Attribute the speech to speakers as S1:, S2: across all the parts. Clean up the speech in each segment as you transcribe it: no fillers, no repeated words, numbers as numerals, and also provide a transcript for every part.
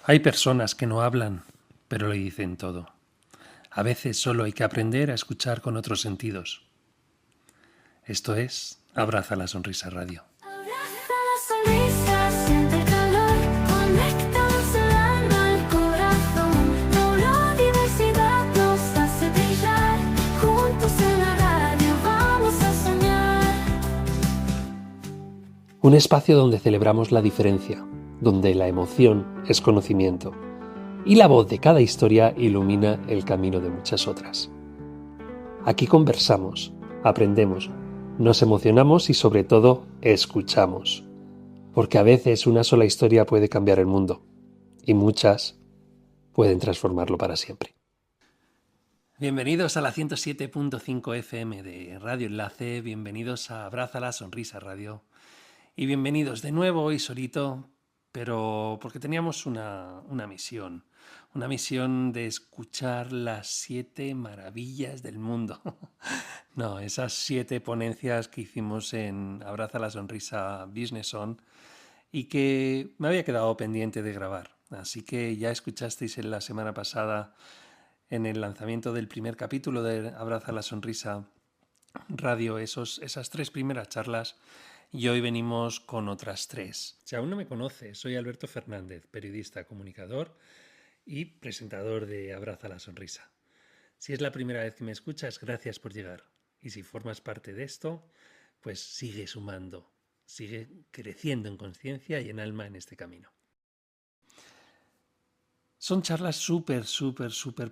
S1: Hay personas que no hablan, pero lo dicen todo. A veces solo hay que aprender a escuchar con otros sentidos. Esto es Abraza la Sonrisa Radio.
S2: Abraza la sonrisa, siente el calor, conéctanos el alma al corazón. Neurodiversidad nos hace brillar, juntos en la radio vamos a soñar.
S1: Un espacio donde celebramos la diferencia, donde la emoción es conocimiento y la voz de cada historia ilumina el camino de muchas otras. Aquí conversamos, aprendemos, nos emocionamos y sobre todo escuchamos, porque a veces una sola historia puede cambiar el mundo y muchas pueden transformarlo para siempre. Bienvenidos a la 107.5 FM de Radio Enlace, bienvenidos a Abraza la Sonrisa Radio y bienvenidos de nuevo hoy solito, pero porque teníamos una misión de escuchar las 7 maravillas del mundo. No, esas 7 ponencias que hicimos en Abraza la Sonrisa Business On y que me había quedado pendiente de grabar. Así que ya escuchasteis en la semana pasada en el lanzamiento del primer capítulo de Abraza la Sonrisa Radio esas 3 primeras charlas. Y hoy venimos con otras 3. Si aún no me conoces, soy Alberto Fernández, periodista, comunicador y presentador de Abraza la Sonrisa. Si es la primera vez que me escuchas, gracias por llegar. Y si formas parte de esto, pues sigue sumando, sigue creciendo en conciencia y en alma en este camino. Son charlas súper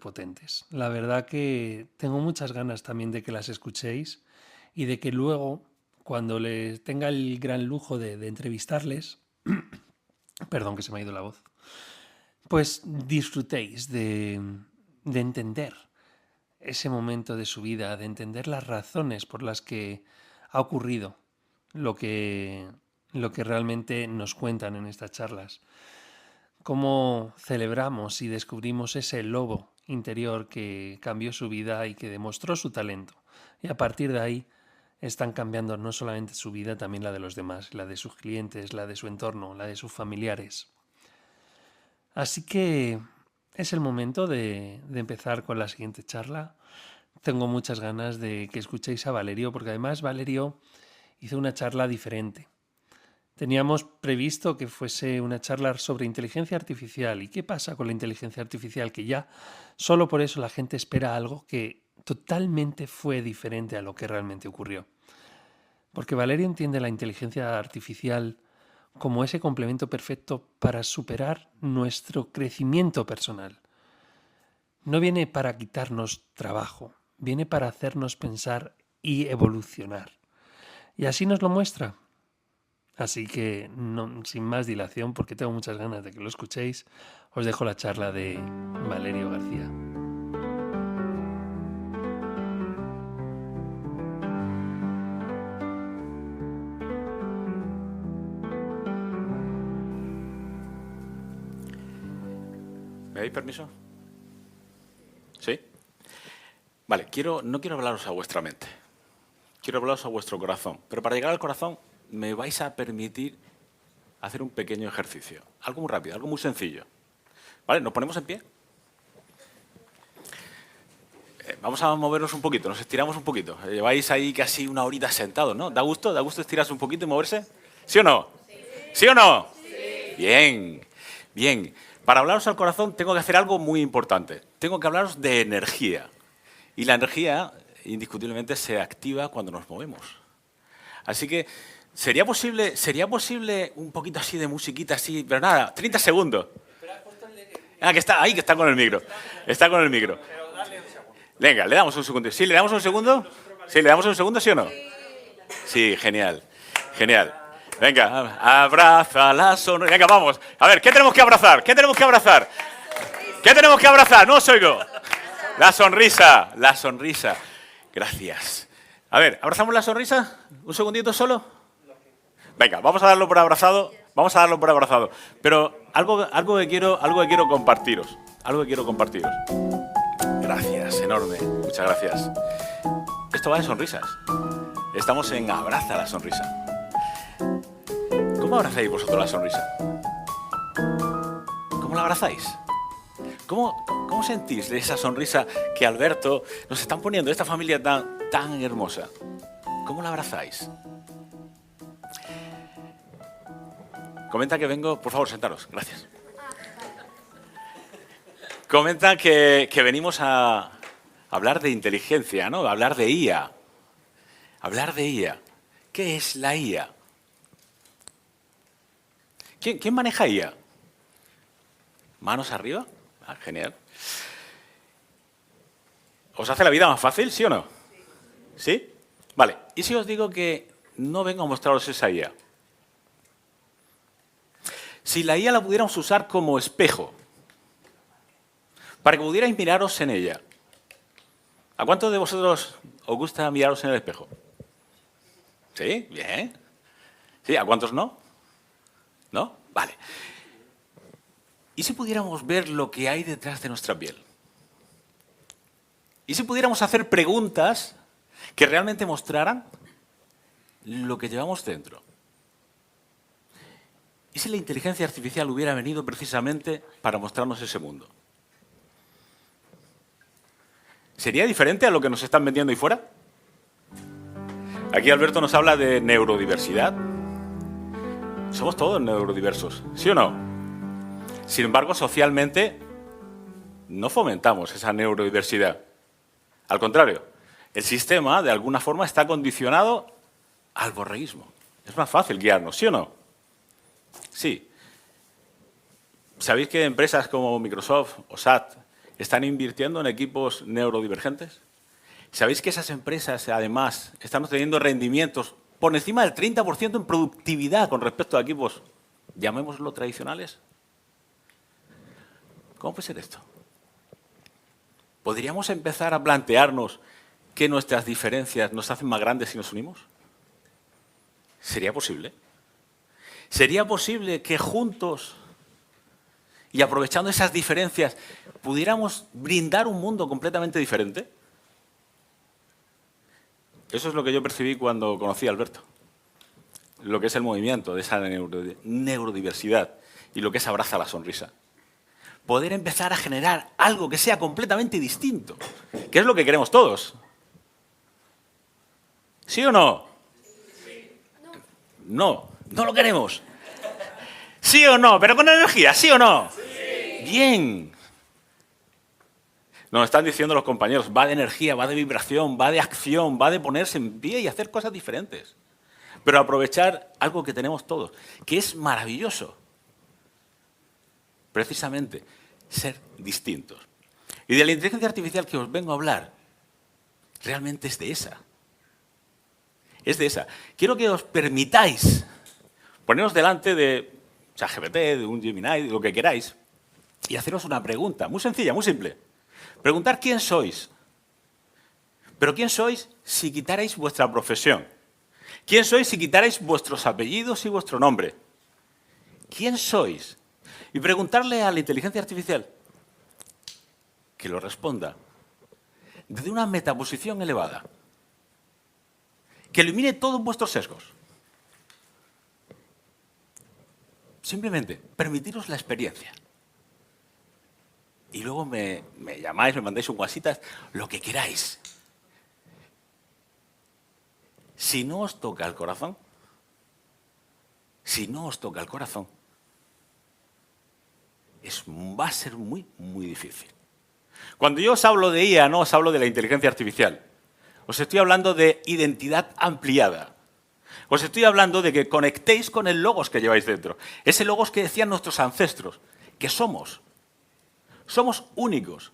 S1: potentes. La verdad que tengo muchas ganas también de que las escuchéis y de que luego, cuando les tenga el gran lujo de entrevistarles, perdón que se me ha ido la voz, pues disfrutéis de entender ese momento de su vida, de entender las razones por las que ha ocurrido lo que realmente nos cuentan en estas charlas. Cómo celebramos y descubrimos ese lobo interior que cambió su vida y que demostró su talento. Y a partir de ahí están cambiando no solamente su vida, también la de los demás, la de sus clientes, la de su entorno, la de sus familiares. Así que es el momento de empezar con la siguiente charla. Tengo muchas ganas de que escuchéis a Valerio, porque además Valerio hizo una charla diferente. Teníamos previsto que fuese una charla sobre inteligencia artificial. ¿Y qué pasa con la inteligencia artificial? Que ya solo por eso la gente espera algo que totalmente fue diferente a lo que realmente ocurrió. Porque Valerio entiende la inteligencia artificial como ese complemento perfecto para superar nuestro crecimiento personal. No viene para quitarnos trabajo, viene para hacernos pensar y evolucionar. Y así nos lo muestra. Así que, sin más dilación, porque tengo muchas ganas de que lo escuchéis, os dejo la charla de Valerio García.
S3: ¿Me dais permiso? ¿Sí? Vale, no quiero hablaros a vuestra mente. Quiero hablaros a vuestro corazón. Pero para llegar al corazón me vais a permitir hacer un pequeño ejercicio. Algo muy rápido, algo muy sencillo. ¿Vale? ¿Nos ponemos en pie? Vamos a movernos un poquito, nos estiramos un poquito. Lleváis ahí casi una horita sentados, ¿no? ¿Da gusto? ¿Da gusto estirarse un poquito y moverse? ¿Sí o no? ¿Sí o no? Sí. Bien, bien. Para hablaros al corazón tengo que hacer algo muy importante. Tengo que hablaros de energía. Y la energía, indiscutiblemente, se activa cuando nos movemos. Así que, ¿sería posible un poquito así de musiquita así? Pero nada, 30 segundos. Que está ahí, que está con el micro. Está con el micro. Venga, le damos un segundo. ¿Sí, le damos un segundo? ¿Sí, le damos un segundo, sí o no? Sí, genial. Genial. Venga, abraza la sonrisa. Venga, vamos. A ver, ¿qué tenemos que abrazar? ¿Qué tenemos que abrazar? ¿Qué tenemos que abrazar? No os oigo. La sonrisa, la sonrisa. Gracias. A ver, ¿abrazamos la sonrisa? ¿Un segundito solo? Venga, vamos a darlo por abrazado. Vamos a darlo por abrazado. Pero algo que quiero compartiros. Algo que quiero compartiros. Gracias, enorme. Muchas gracias. Esto va de sonrisas. Estamos en Abraza la Sonrisa. ¿Cómo abrazáis vosotros la sonrisa? ¿Cómo la abrazáis? ¿Cómo sentís esa sonrisa que Alberto nos están poniendo, esta familia tan hermosa? ¿Cómo la abrazáis? Comenta que vengo... Por favor, sentaros. Gracias. Comenta que venimos a hablar de inteligencia, ¿no? A hablar de IA. Hablar de IA. ¿Qué es la IA? ¿Quién maneja IA? ¿Manos arriba? Ah, genial. ¿Os hace la vida más fácil, sí o no? ¿Sí? Vale. ¿Y si os digo que no vengo a mostraros esa IA? Si la IA la pudiéramos usar como espejo, para que pudierais miraros en ella, ¿a cuántos de vosotros os gusta miraros en el espejo? ¿Sí? Bien. ¿Sí? ¿A cuántos no? ¿No? Vale. ¿Y si pudiéramos ver lo que hay detrás de nuestra piel? ¿Y si pudiéramos hacer preguntas que realmente mostraran lo que llevamos dentro? ¿Y si la inteligencia artificial hubiera venido precisamente para mostrarnos ese mundo? ¿Sería diferente a lo que nos están vendiendo ahí fuera? Aquí Alberto nos habla de neurodiversidad. Somos todos neurodiversos, ¿sí o no? Sin embargo, socialmente no fomentamos esa neurodiversidad. Al contrario, el sistema, de alguna forma, está condicionado al borreísmo. Es más fácil guiarnos, ¿sí o no? Sí. ¿Sabéis que empresas como Microsoft o SAT están invirtiendo en equipos neurodivergentes? ¿Sabéis que esas empresas, además, están obteniendo rendimientos por encima del 30% en productividad con respecto a equipos, llamémoslo tradicionales? ¿Cómo puede ser esto? ¿Podríamos empezar a plantearnos que nuestras diferencias nos hacen más grandes si nos unimos? ¿Sería posible? ¿Sería posible que juntos y aprovechando esas diferencias pudiéramos brindar un mundo completamente diferente? Eso es lo que yo percibí cuando conocí a Alberto. Lo que es el movimiento de esa neurodiversidad y lo que es Abraza la Sonrisa. Poder empezar a generar algo que sea completamente distinto, que es lo que queremos todos. ¿Sí o no? No, no lo queremos. ¿Sí o no? Pero con energía, ¿sí o no? Bien. Nos están diciendo los compañeros, va de energía, va de vibración, va de acción, va de ponerse en pie y hacer cosas diferentes. Pero aprovechar algo que tenemos todos, que es maravilloso. Precisamente, ser distintos. Y de la inteligencia artificial que os vengo a hablar, realmente es de esa. Es de esa. Quiero que os permitáis poneros delante de ChatGPT, de un Gemini, de lo que queráis, y haceros una pregunta muy sencilla, muy simple. Preguntar quién sois. Pero quién sois si quitarais vuestra profesión. ¿Quién sois si quitarais vuestros apellidos y vuestro nombre? ¿Quién sois? Y preguntarle a la inteligencia artificial que lo responda desde una metaposición elevada, que elimine todos vuestros sesgos. Simplemente permitiros la experiencia. Y luego me llamáis, me mandáis un WhatsApp, lo que queráis. Si no os toca el corazón, va a ser muy, muy difícil. Cuando yo os hablo de IA, no os hablo de la inteligencia artificial. Os estoy hablando de identidad ampliada. Os estoy hablando de que conectéis con el logos que lleváis dentro. Ese logos que decían nuestros ancestros, que somos. Somos únicos.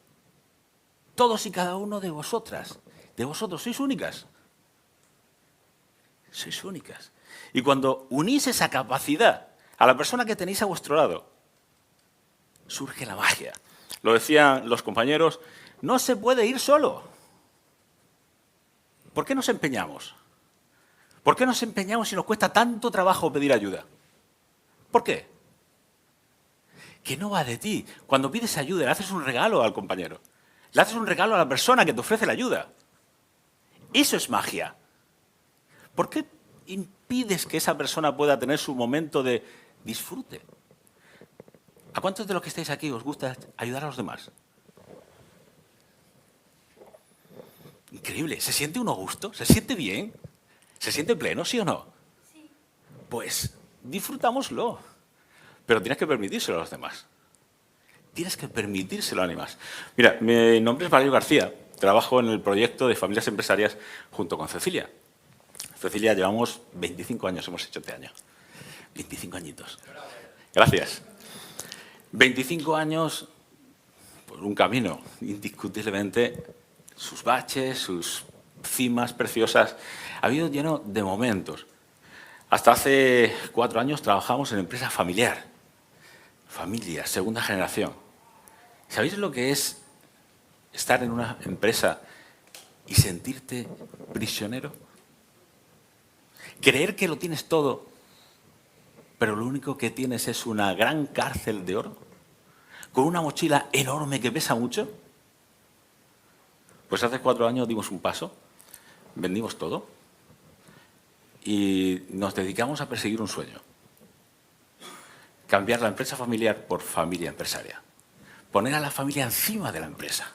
S3: Todos y cada uno de vosotras, de vosotros, sois únicas. Sois únicas. Y cuando unís esa capacidad a la persona que tenéis a vuestro lado, surge la magia. Lo decían los compañeros, no se puede ir solo. ¿Por qué nos empeñamos? ¿Por qué nos empeñamos si nos cuesta tanto trabajo pedir ayuda? ¿Por qué? Que no va de ti. Cuando pides ayuda, le haces un regalo al compañero. Le haces un regalo a la persona que te ofrece la ayuda. Eso es magia. ¿Por qué impides que esa persona pueda tener su momento de disfrute? ¿A cuántos de los que estáis aquí os gusta ayudar a los demás? Increíble. ¿Se siente uno a gusto? ¿Se siente bien? ¿Se siente pleno, sí o no? Sí. Pues disfrutámoslo. Pero tienes que permitírselo a los demás. Tienes que permitírselo a los demás. Mira, mi nombre es Valerio García. Trabajo en el proyecto de familias empresarias junto con Cecilia. Cecilia, llevamos 25 años, hemos hecho este año. 25 añitos. Gracias. 25 años por un camino, indiscutiblemente, sus baches, sus cimas preciosas. Ha habido lleno de momentos. Hasta hace 4 años trabajamos en empresa familiar. Familia, segunda generación. ¿Sabéis lo que es estar en una empresa y sentirte prisionero? Creer que lo tienes todo, pero lo único que tienes es una gran cárcel de oro, con una mochila enorme que pesa mucho. Pues hace 4 años dimos un paso, vendimos todo y nos dedicamos a perseguir un sueño. Cambiar la empresa familiar por familia empresaria. Poner a la familia encima de la empresa.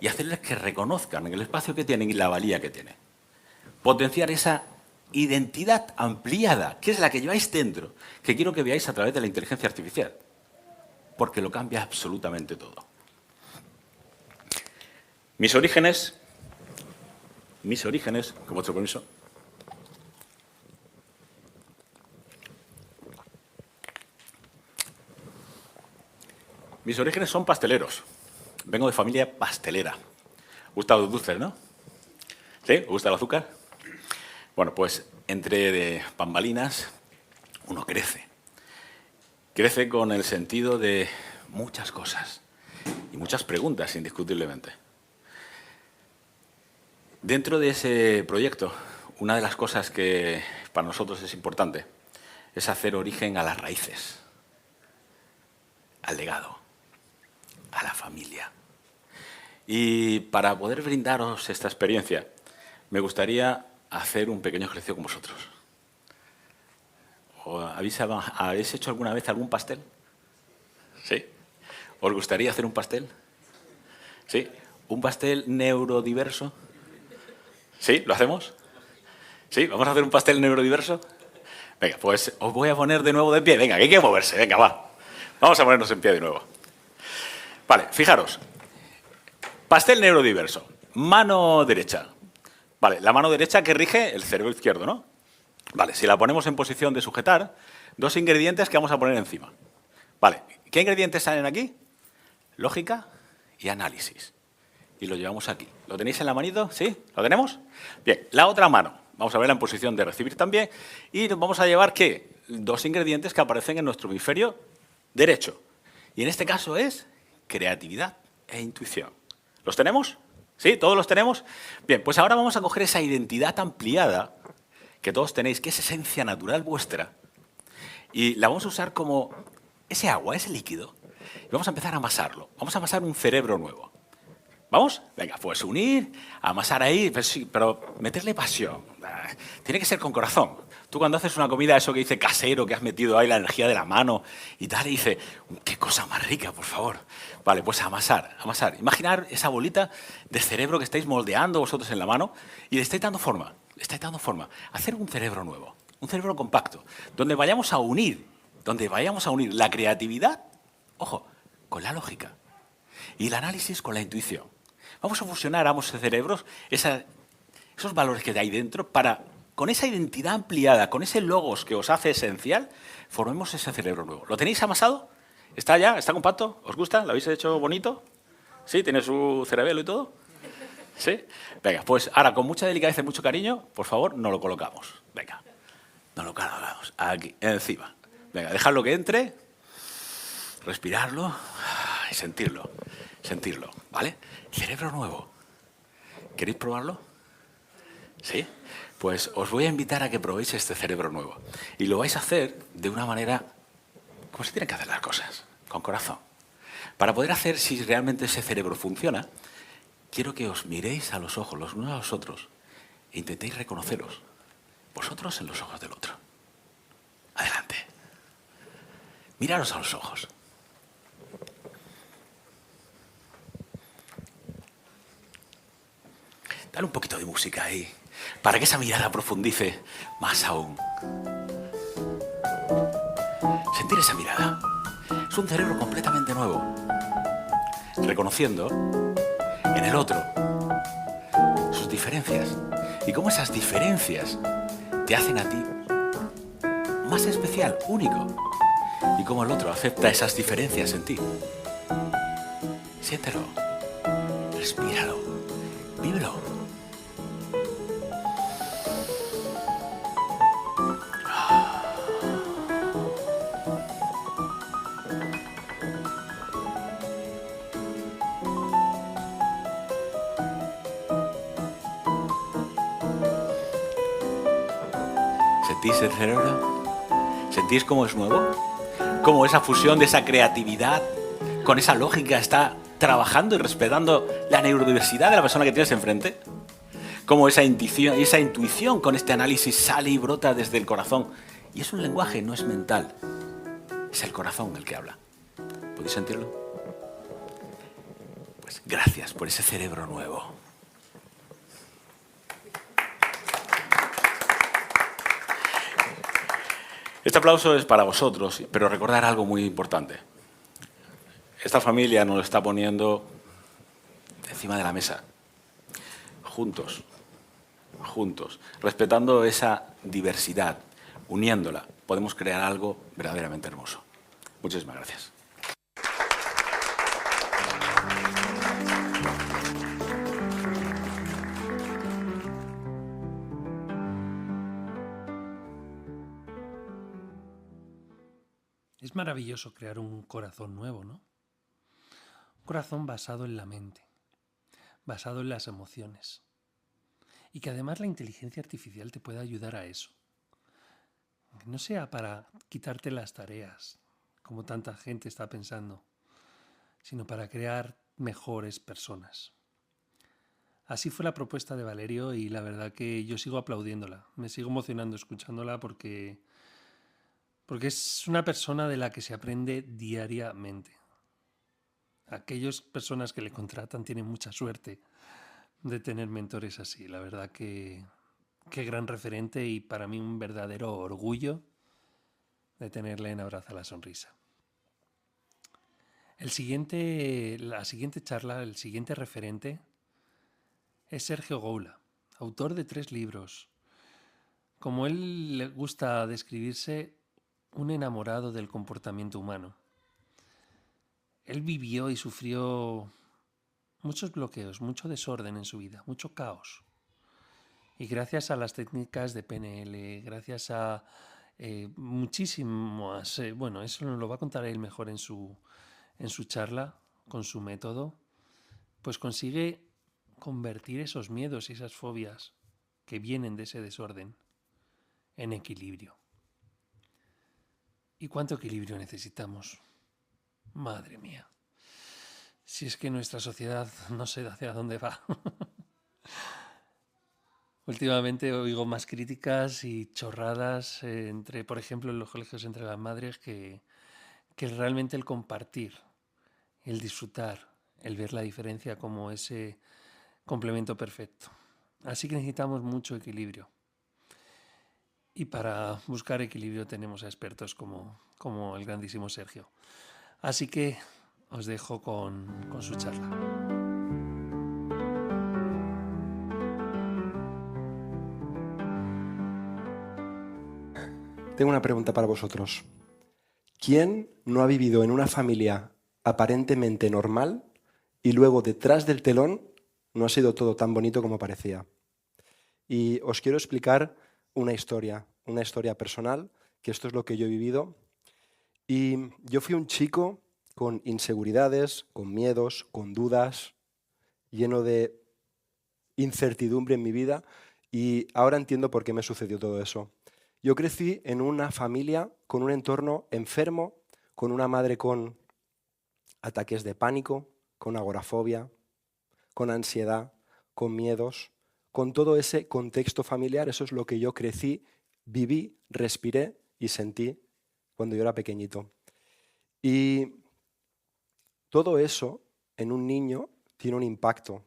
S3: Y hacerles que reconozcan el espacio que tienen y la valía que tienen. Potenciar esa identidad ampliada, que es la que lleváis dentro, que quiero que veáis a través de la inteligencia artificial. Porque lo cambia absolutamente todo. Mis orígenes, con vuestro permiso. Mis orígenes son pasteleros. Vengo de familia pastelera. ¿Gusta los dulces, no? ¿Sí? ¿Os gusta el azúcar? Bueno, pues entre de bambalinas uno crece. Crece con el sentido de muchas cosas y muchas preguntas, indiscutiblemente. Dentro de ese proyecto, una de las cosas que para nosotros es importante es hacer origen a las raíces, al legado, a la familia. Y para poder brindaros esta experiencia, me gustaría hacer un pequeño ejercicio con vosotros. ¿Habéis hecho alguna vez algún pastel? ¿Sí? ¿Os gustaría hacer un pastel? ¿Sí? ¿Un pastel neurodiverso? ¿Sí? ¿Lo hacemos? ¿Sí? ¿Vamos a hacer un pastel neurodiverso? Venga, pues os voy a poner de nuevo de pie. Venga, que hay que moverse. Venga, va. Vamos a ponernos en pie de nuevo. Vale, fijaros. Pastel neurodiverso. Mano derecha. Vale, la mano derecha que rige el cerebro izquierdo, ¿no? Vale, si la ponemos en posición de sujetar, 2 ingredientes que vamos a poner encima. Vale, ¿qué ingredientes salen aquí? Lógica y análisis. Y lo llevamos aquí. ¿Lo tenéis en la manito? ¿Sí? ¿Lo tenemos? Bien, la otra mano. Vamos a verla en posición de recibir también. Y nos vamos a llevar, ¿qué? 2 ingredientes que aparecen en nuestro hemisferio derecho. Y en este caso es creatividad e intuición. ¿Los tenemos? ¿Sí? ¿Todos los tenemos? Bien, pues ahora vamos a coger esa identidad ampliada que todos tenéis, que es esencia natural vuestra, y la vamos a usar como ese agua, ese líquido. Y vamos a empezar a amasarlo. Vamos a amasar un cerebro nuevo. ¿Vamos? Venga, pues unir, amasar ahí, pero meterle pasión. Tiene que ser con corazón. Tú cuando haces una comida, eso que dice casero, que has metido ahí la energía de la mano y tal, y dice, qué cosa más rica, por favor. Vale, pues amasar, amasar. Imaginar esa bolita de cerebro que estáis moldeando vosotros en la mano y le estáis dando forma, le estáis dando forma. Hacer un cerebro nuevo, un cerebro compacto, donde vayamos a unir la creatividad, ojo, con la lógica y el análisis con la intuición. Vamos a fusionar ambos cerebros, esos valores que hay dentro, para, con esa identidad ampliada, con ese logos que os hace esencial, formemos ese cerebro nuevo. ¿Lo tenéis amasado? ¿Está ya? ¿Está compacto? ¿Os gusta? ¿Lo habéis hecho bonito? ¿Sí? ¿Tiene su cerebelo y todo? ¿Sí? Venga, pues ahora con mucha delicadeza y mucho cariño, por favor, nos lo colocamos. Venga, nos lo colocamos aquí, encima. Venga, dejadlo que entre, respirarlo y sentirlo, ¿vale? Cerebro nuevo. ¿Queréis probarlo? ¿Sí? Pues os voy a invitar a que probéis este cerebro nuevo. Y lo vais a hacer de una manera como se tienen que hacer las cosas, con corazón. Para poder hacer si realmente ese cerebro funciona, quiero que os miréis a los ojos los unos a los otros e intentéis reconoceros, vosotros en los ojos del otro. Adelante. Miraros a los ojos. Dale un poquito de música ahí, para que esa mirada profundice más aún. Sentir esa mirada. Es un cerebro completamente nuevo. Reconociendo en el otro sus diferencias. Y cómo esas diferencias te hacen a ti más especial, único. Y cómo el otro acepta esas diferencias en ti. Siéntelo. Respíralo. Vívelo. ¿Sentís el cerebro? ¿Sentís cómo es nuevo? ¿Cómo esa fusión de esa creatividad con esa lógica está trabajando y respetando la neurodiversidad de la persona que tienes enfrente? ¿Cómo esa intuición con este análisis sale y brota desde el corazón? Y es un lenguaje, no es mental. Es el corazón el que habla. ¿Podéis sentirlo? Pues gracias por ese cerebro nuevo. Este aplauso es para vosotros, pero recordar algo muy importante. Esta familia nos lo está poniendo encima de la mesa, juntos, respetando esa diversidad, uniéndola, podemos crear algo verdaderamente hermoso. Muchísimas gracias.
S1: Es maravilloso crear un corazón nuevo, ¿no? Un corazón basado en la mente, basado en las emociones. Y que además la inteligencia artificial te pueda ayudar a eso. Que no sea para quitarte las tareas, como tanta gente está pensando, sino para crear mejores personas. Así fue la propuesta de Valerio y la verdad que yo sigo aplaudiéndola. Me sigo emocionando escuchándola porque es una persona de la que se aprende diariamente. Aquellas personas que le contratan tienen mucha suerte de tener mentores así. La verdad que qué gran referente y para mí un verdadero orgullo de tenerle en Abraza la Sonrisa. La siguiente charla, el siguiente referente es Sergio Goula, autor de 3 libros. Como él le gusta describirse, un enamorado del comportamiento humano. Él vivió y sufrió muchos bloqueos, mucho desorden en su vida, mucho caos. Y gracias a las técnicas de PNL, gracias a muchísimas... bueno, eso nos lo va a contar él mejor en su charla, con su método, pues consigue convertir esos miedos y esas fobias que vienen de ese desorden en equilibrio. ¿Y cuánto equilibrio necesitamos? Madre mía. Si es que nuestra sociedad no sé hacia dónde va. Últimamente oigo más críticas y chorradas por ejemplo, en los colegios entre las madres que realmente el compartir, el disfrutar, el ver la diferencia como ese complemento perfecto. Así que necesitamos mucho equilibrio. Y para buscar equilibrio tenemos a expertos como el grandísimo Sergio. Así que os dejo con su charla.
S4: Tengo una pregunta para vosotros. ¿Quién no ha vivido en una familia aparentemente normal y luego detrás del telón no ha sido todo tan bonito como parecía? Y os quiero explicar una historia personal, que esto es lo que yo he vivido. Y yo fui un chico con inseguridades, con miedos, con dudas, lleno de incertidumbre en mi vida, y ahora entiendo por qué me sucedió todo eso. Yo crecí en una familia con un entorno enfermo, con una madre con ataques de pánico, con agorafobia, con ansiedad, con miedos, con todo ese contexto familiar. Eso es lo que yo crecí, viví, respiré y sentí cuando yo era pequeñito. Y todo eso en un niño tiene un impacto.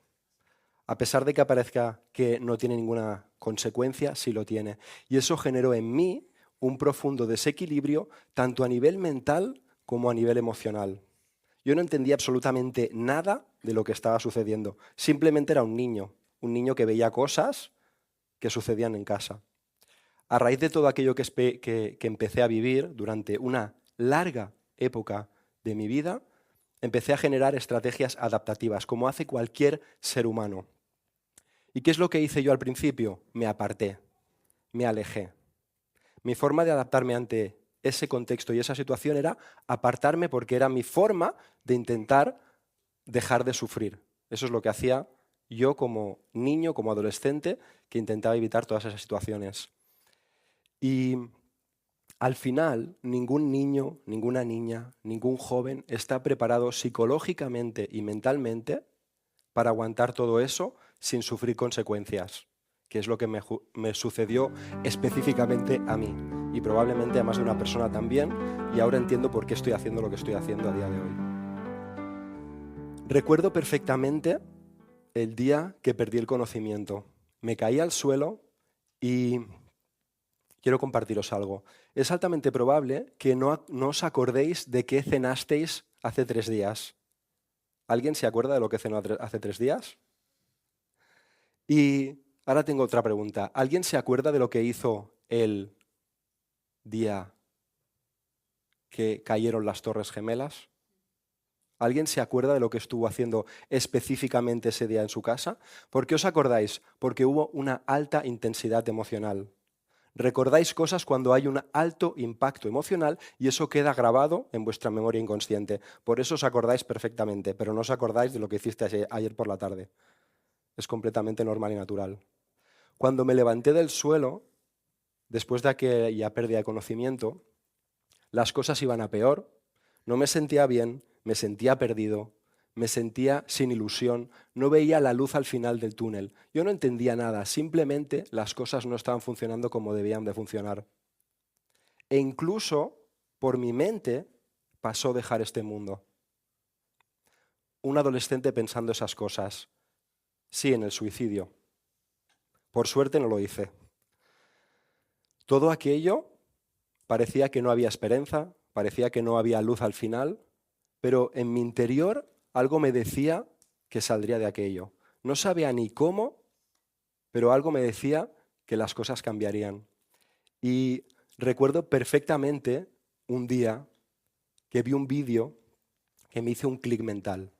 S4: A pesar de que parezca que no tiene ninguna consecuencia, sí lo tiene. Y eso generó en mí un profundo desequilibrio, tanto a nivel mental como a nivel emocional. Yo no entendía absolutamente nada de lo que estaba sucediendo. Simplemente era un niño que veía cosas que sucedían en casa. A raíz de todo aquello que empecé a vivir durante una larga época de mi vida, empecé a generar estrategias adaptativas, como hace cualquier ser humano. ¿Y qué es lo que hice yo al principio? Me aparté, me alejé. Mi forma de adaptarme ante ese contexto y esa situación era apartarme porque era mi forma de intentar dejar de sufrir. Eso es lo que hacía yo como niño, como adolescente, que intentaba evitar todas esas situaciones. Y al final, ningún niño, ninguna niña, ningún joven está preparado psicológicamente y mentalmente para aguantar todo eso sin sufrir consecuencias, que es lo que me sucedió específicamente a mí y probablemente a más de una persona también, y ahora entiendo por qué estoy haciendo lo que estoy haciendo a día de hoy. Recuerdo perfectamente el día que perdí el conocimiento. Me caí al suelo y quiero compartiros algo. Es altamente probable que no os acordéis de qué cenasteis hace 3 días. ¿Alguien se acuerda de lo que cenó hace 3 días? Y ahora tengo otra pregunta. ¿Alguien se acuerda de lo que hizo el día que cayeron las Torres Gemelas? ¿Alguien se acuerda de lo que estuvo haciendo específicamente ese día en su casa? ¿Por qué os acordáis? Porque hubo una alta intensidad emocional. Recordáis cosas cuando hay un alto impacto emocional y eso queda grabado en vuestra memoria inconsciente. Por eso os acordáis perfectamente, pero no os acordáis de lo que hiciste ayer por la tarde. Es completamente normal y natural. Cuando me levanté del suelo, después de aquella pérdida de conocimiento, las cosas iban a peor, no me sentía bien, me sentía perdido, me sentía sin ilusión, no veía la luz al final del túnel. Yo no entendía nada, simplemente las cosas no estaban funcionando como debían de funcionar. E incluso por mi mente pasó dejar este mundo. Un adolescente pensando esas cosas. Sí, en el suicidio. Por suerte no lo hice. Todo aquello parecía que no había esperanza, parecía que no había luz al final, pero en mi interior algo me decía que saldría de aquello. No sabía ni cómo, pero algo me decía que las cosas cambiarían. Y recuerdo perfectamente un día que vi un vídeo que me hizo un clic mental.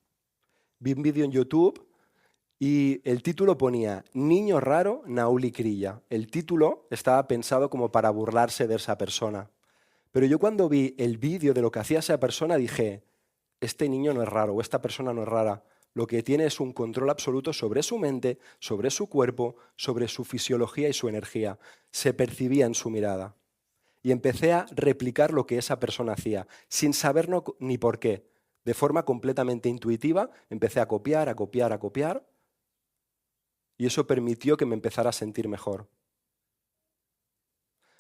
S4: Vi un vídeo en YouTube y el título ponía Niño raro, Nauli Crilla. El título estaba pensado como para burlarse de esa persona. Pero yo cuando vi el vídeo de lo que hacía esa persona dije, este niño no es raro o esta persona no es rara. Lo que tiene es un control absoluto sobre su mente, sobre su cuerpo, sobre su fisiología y su energía. Se percibía en su mirada. Y empecé a replicar lo que esa persona hacía, sin saber ni por qué. De forma completamente intuitiva, empecé a copiar, a copiar, a copiar. Y eso permitió que me empezara a sentir mejor.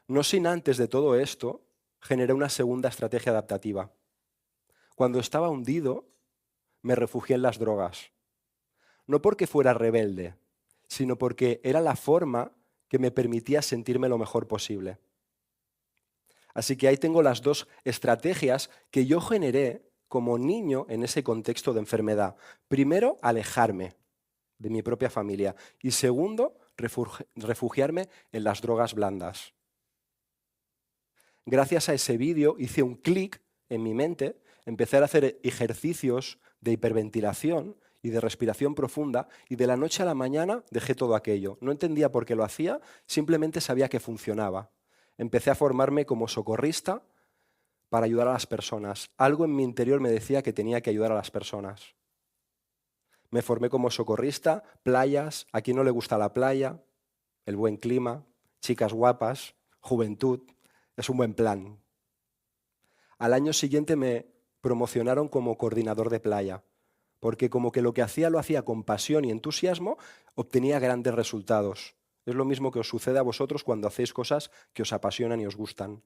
S4: No sin antes de todo esto, generé una segunda estrategia adaptativa. Cuando estaba hundido, me refugié en las drogas. No porque fuera rebelde, sino porque era la forma que me permitía sentirme lo mejor posible. Así que ahí tengo las dos estrategias que yo generé como niño en ese contexto de enfermedad. Primero, alejarme de mi propia familia. Y segundo, refugiarme en las drogas blandas. Gracias a ese vídeo hice un clic en mi mente, empecé a hacer ejercicios de hiperventilación y de respiración profunda y de la noche a la mañana dejé todo aquello. No entendía por qué lo hacía, simplemente sabía que funcionaba. Empecé a formarme como socorrista para ayudar a las personas. Algo en mi interior me decía que tenía que ayudar a las personas. Me formé como socorrista, playas, a quien no le gusta la playa, el buen clima, chicas guapas, juventud, es un buen plan. Al año siguiente me promocionaron como coordinador de playa, porque como que lo que hacía lo hacía con pasión y entusiasmo, obtenía grandes resultados. Es lo mismo que os sucede a vosotros cuando hacéis cosas que os apasionan y os gustan.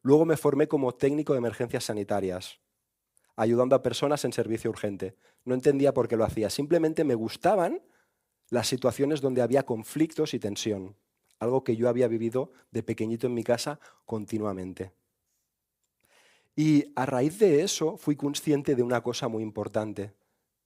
S4: Luego me formé como técnico de emergencias sanitarias. ayudando a personas en servicio urgente. No entendía por qué lo hacía, simplemente me gustaban las situaciones donde había conflictos y tensión, algo que yo había vivido de pequeñito en mi casa continuamente. Y a raíz de eso fui consciente de una cosa muy importante.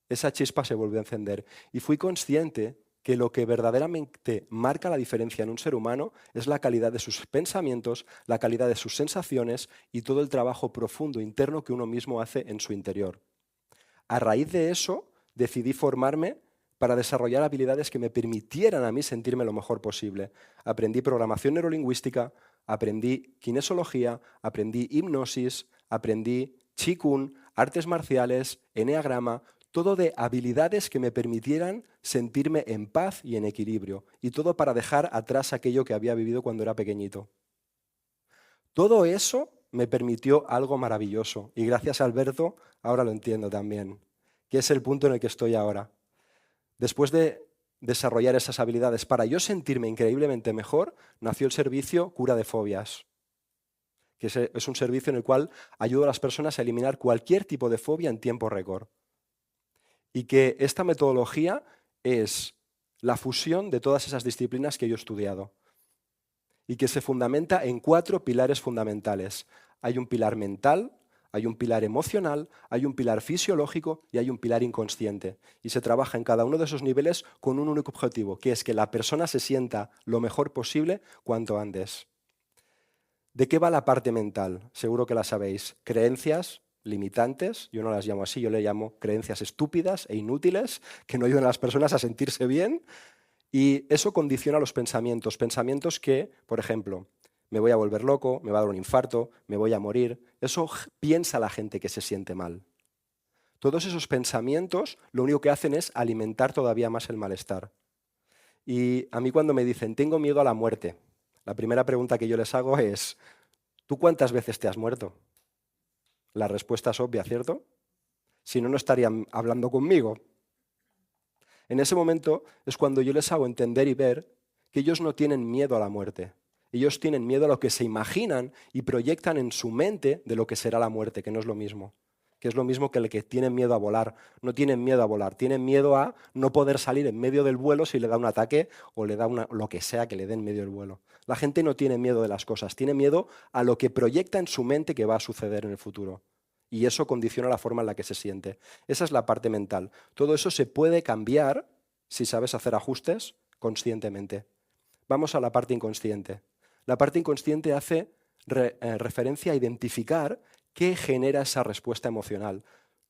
S4: Esa chispa se volvió a encender y fui consciente que lo que verdaderamente marca la diferencia en un ser humano es la calidad de sus pensamientos, la calidad de sus sensaciones y todo el trabajo profundo interno que uno mismo hace en su interior. A raíz de eso decidí formarme para desarrollar habilidades que me permitieran a mí sentirme lo mejor posible. Aprendí programación neurolingüística, aprendí kinesiología, aprendí hipnosis, aprendí qigong, artes marciales, eneagrama, todo de habilidades que me permitieran sentirme en paz y en equilibrio, y todo para dejar atrás aquello que había vivido cuando era pequeñito. Todo eso me permitió algo maravilloso, y gracias a Alberto ahora lo entiendo también, que es el punto en el que estoy ahora. Después de desarrollar esas habilidades para yo sentirme increíblemente mejor, nació el servicio Cura de Fobias, que es un servicio en el cual ayudo a las personas a eliminar cualquier tipo de fobia en tiempo récord. Y que esta metodología es la fusión de todas esas disciplinas que yo he estudiado y que se fundamenta en 4 pilares fundamentales. Hay un pilar mental, hay un pilar emocional, hay un pilar fisiológico y hay un pilar inconsciente. Y se trabaja en cada uno de esos niveles con un único objetivo, que es que la persona se sienta lo mejor posible cuanto antes. ¿De qué va la parte mental? Seguro que la sabéis. Creencias limitantes, yo no las llamo así, yo le llamo creencias estúpidas e inútiles, que no ayudan a las personas a sentirse bien, y eso condiciona los pensamientos. Pensamientos que, por ejemplo, me voy a volver loco, me va a dar un infarto, me voy a morir. Eso piensa la gente que se siente mal. Todos esos pensamientos lo único que hacen es alimentar todavía más el malestar. Y a mí cuando me dicen, tengo miedo a la muerte, la primera pregunta que yo les hago es, ¿tú cuántas veces te has muerto? La respuesta es obvia, ¿cierto? Si no, no estarían hablando conmigo. En ese momento es cuando yo les hago entender y ver que ellos no tienen miedo a la muerte. Ellos tienen miedo a lo que se imaginan y proyectan en su mente de lo que será la muerte, que no es lo mismo. Que es lo mismo que el que tiene miedo a volar. No tienen miedo a volar, tienen miedo a no poder salir en medio del vuelo si le da un ataque o le da lo que sea que le dé en medio del vuelo. La gente no tiene miedo de las cosas, tiene miedo a lo que proyecta en su mente que va a suceder en el futuro. Y eso condiciona la forma en la que se siente. Esa es la parte mental. Todo eso se puede cambiar si sabes hacer ajustes conscientemente. Vamos a la parte inconsciente. La parte inconsciente hace referencia a identificar qué genera esa respuesta emocional.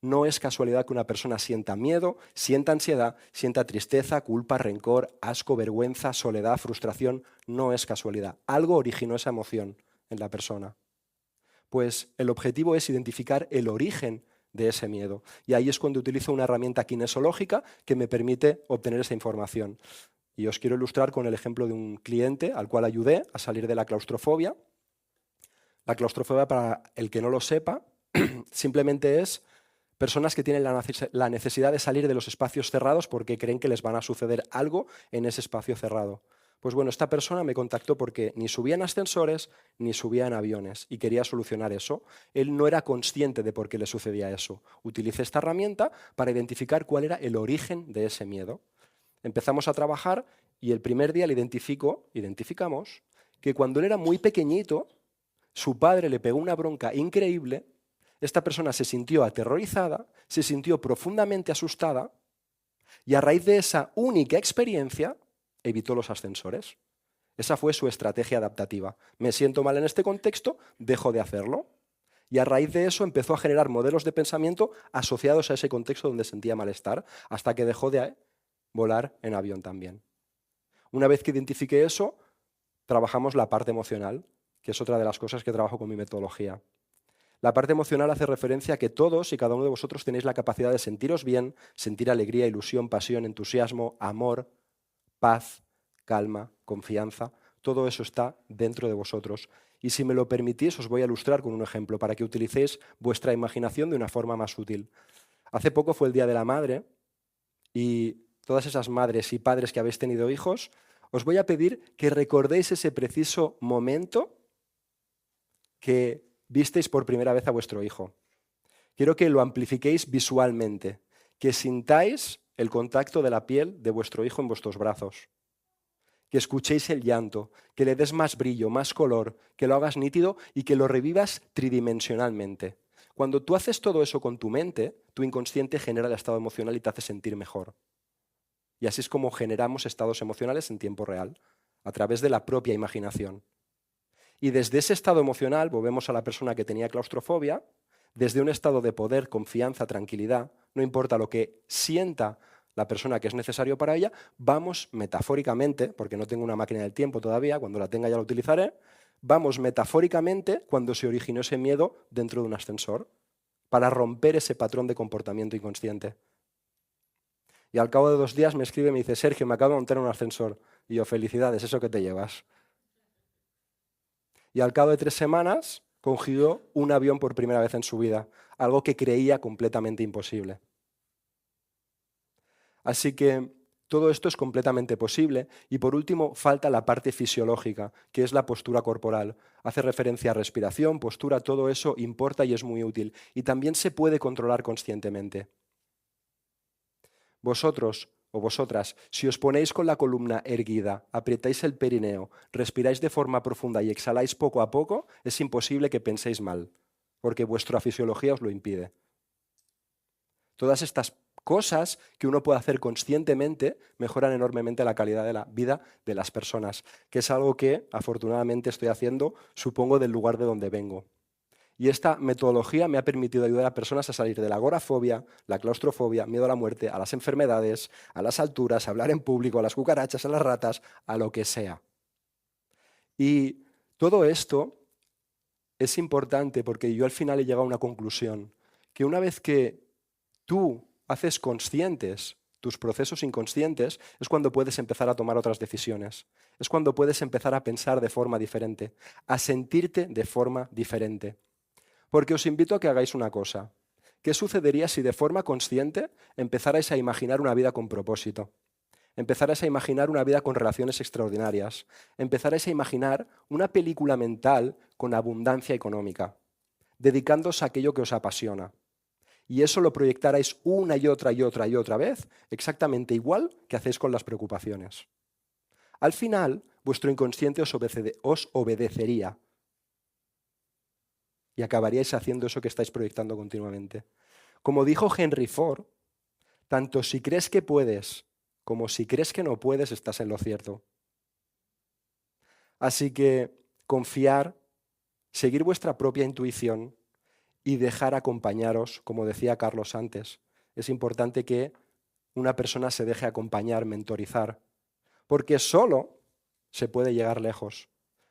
S4: No es casualidad que una persona sienta miedo, sienta ansiedad, sienta tristeza, culpa, rencor, asco, vergüenza, soledad, frustración. No es casualidad. Algo originó esa emoción en la persona. Pues el objetivo es identificar el origen de ese miedo. Y ahí es cuando utilizo una herramienta kinesiológica que me permite obtener esa información. Y os quiero ilustrar con el ejemplo de un cliente al cual ayudé a salir de la claustrofobia. La claustrofobia, para el que no lo sepa, simplemente es personas que tienen la necesidad de salir de los espacios cerrados porque creen que les van a suceder algo en ese espacio cerrado. Pues bueno, esta persona me contactó porque ni subía en ascensores ni subía en aviones y quería solucionar eso. Él no era consciente de por qué le sucedía eso. Utilicé esta herramienta para identificar cuál era el origen de ese miedo. Empezamos a trabajar y el primer día le identificamos que cuando él era muy pequeñito, su padre le pegó una bronca increíble, esta persona se sintió aterrorizada, se sintió profundamente asustada y a raíz de esa única experiencia evitó los ascensores. Esa fue su estrategia adaptativa. Me siento mal en este contexto, dejo de hacerlo. Y a raíz de eso empezó a generar modelos de pensamiento asociados a ese contexto donde sentía malestar, hasta que dejó de volar en avión también. Una vez que identifiqué eso, trabajamos la parte emocional, que es otra de las cosas que trabajo con mi metodología. La parte emocional hace referencia a que todos y cada uno de vosotros tenéis la capacidad de sentiros bien, sentir alegría, ilusión, pasión, entusiasmo, amor, paz, calma, confianza. Todo eso está dentro de vosotros. Y si me lo permitís, os voy a ilustrar con un ejemplo para que utilicéis vuestra imaginación de una forma más útil. Hace poco fue el Día de la Madre y todas esas madres y padres que habéis tenido hijos, os voy a pedir que recordéis ese preciso momento que visteis por primera vez a vuestro hijo. Quiero que lo amplifiquéis visualmente, que sintáis el contacto de la piel de vuestro hijo en vuestros brazos, que escuchéis el llanto, que le des más brillo, más color, que lo hagas nítido y que lo revivas tridimensionalmente. Cuando tú haces todo eso con tu mente, tu inconsciente genera el estado emocional y te hace sentir mejor. Y así es como generamos estados emocionales en tiempo real, a través de la propia imaginación. Y desde ese estado emocional, volvemos a la persona que tenía claustrofobia, desde un estado de poder, confianza, tranquilidad, no importa lo que sienta la persona que es necesario para ella, vamos metafóricamente, porque no tengo una máquina del tiempo todavía, cuando la tenga ya la utilizaré, vamos metafóricamente cuando se originó ese miedo dentro de un ascensor, para romper ese patrón de comportamiento inconsciente. Y al cabo de 2 días me escribe y me dice, Sergio, me acabo de montar en un ascensor. Y yo, felicidades, eso que te llevas. Y al cabo de 3 semanas cogió un avión por primera vez en su vida, algo que creía completamente imposible. Así que todo esto es completamente posible. Y por último, falta la parte fisiológica, que es la postura corporal. Hace referencia a respiración, postura, todo eso importa y es muy útil. Y también se puede controlar conscientemente. Vosotros o vosotras, si os ponéis con la columna erguida, aprietáis el perineo, respiráis de forma profunda y exhaláis poco a poco, es imposible que penséis mal, porque vuestra fisiología os lo impide. Todas estas cosas que uno puede hacer conscientemente mejoran enormemente la calidad de la vida de las personas, que es algo que afortunadamente estoy haciendo, supongo, del lugar de donde vengo. Y esta metodología me ha permitido ayudar a personas a salir de la agorafobia, la claustrofobia, miedo a la muerte, a las enfermedades, a las alturas, a hablar en público, a las cucarachas, a las ratas, a lo que sea. Y todo esto es importante porque yo al final he llegado a una conclusión, que una vez que tú haces conscientes tus procesos inconscientes, es cuando puedes empezar a tomar otras decisiones. Es cuando puedes empezar a pensar de forma diferente, a sentirte de forma diferente. Porque os invito a que hagáis una cosa. ¿Qué sucedería si de forma consciente empezarais a imaginar una vida con propósito? Empezarais a imaginar una vida con relaciones extraordinarias. Empezarais a imaginar una película mental con abundancia económica, dedicándoos a aquello que os apasiona. Y eso lo proyectarais una y otra y otra y otra vez, exactamente igual que hacéis con las preocupaciones. Al final, vuestro inconsciente os obedecería. Y acabaríais haciendo eso que estáis proyectando continuamente. Como dijo Henry Ford, tanto si crees que puedes como si crees que no puedes, estás en lo cierto. Así que confiar, seguir vuestra propia intuición y dejar acompañaros, como decía Carlos antes. Es importante que una persona se deje acompañar, mentorizar, porque solo se puede llegar lejos,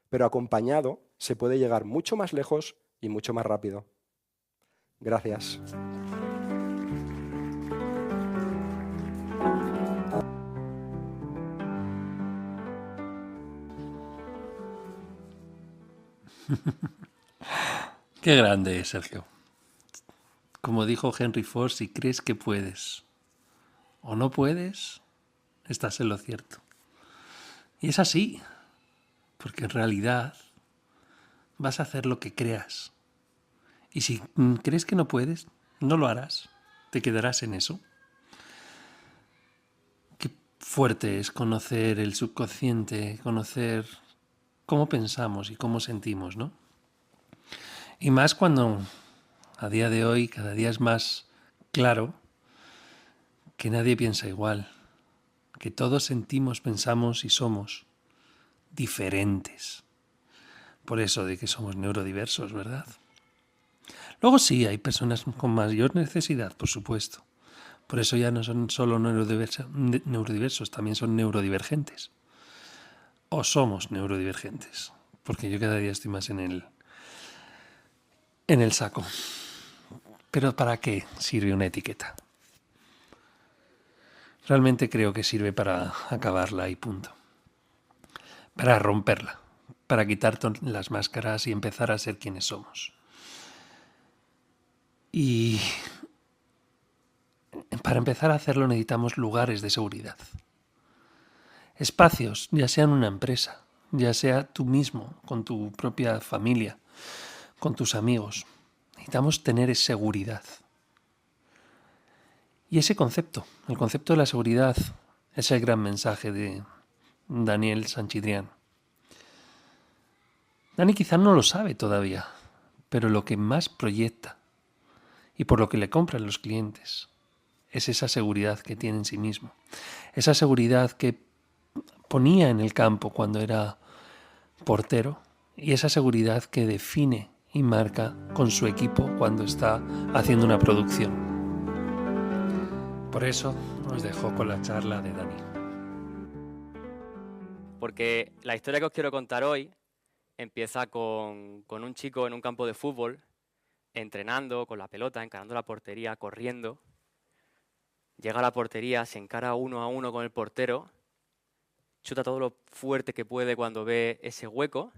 S4: pero acompañado se puede llegar mucho más lejos y mucho más rápido. Gracias.
S1: Qué grande es, Sergio. Como dijo Henry Ford, si crees que puedes o no puedes, estás en lo cierto. Y es así, porque en realidad vas a hacer lo que creas. Y si crees que no puedes, no lo harás. Te quedarás en eso. Qué fuerte es conocer el subconsciente, conocer cómo pensamos y cómo sentimos, ¿no? Y más cuando a día de hoy cada día es más claro que nadie piensa igual, que todos sentimos, pensamos y somos diferentes. Por eso de que somos neurodiversos, ¿verdad? Luego sí, hay personas con mayor necesidad, por supuesto. Por eso ya no son solo neurodiversos, también son neurodivergentes. O somos neurodivergentes, porque yo cada día estoy más en el saco. Pero ¿para qué sirve una etiqueta? Realmente creo que sirve para acabarla y punto. Para romperla, para quitar las máscaras y empezar a ser quienes somos. Y para empezar a hacerlo necesitamos lugares de seguridad. Espacios, ya sea en una empresa, ya sea tú mismo, con tu propia familia, con tus amigos. Necesitamos tener seguridad. Y ese concepto, el concepto de la seguridad, es el gran mensaje de Daniel Sanchidrián. Dani quizás no lo sabe todavía, pero lo que más proyecta y por lo que le compran los clientes es esa seguridad que tiene en sí mismo. Esa seguridad que ponía en el campo cuando era portero y esa seguridad que define y marca con su equipo cuando está haciendo una producción. Por eso os dejo con la charla de Dani.
S5: Porque la historia que os quiero contar hoy empieza con un chico en un campo de fútbol, entrenando con la pelota, encarando la portería, corriendo. Llega a la portería, se encara 1 a 1 con el portero, chuta todo lo fuerte que puede cuando ve ese hueco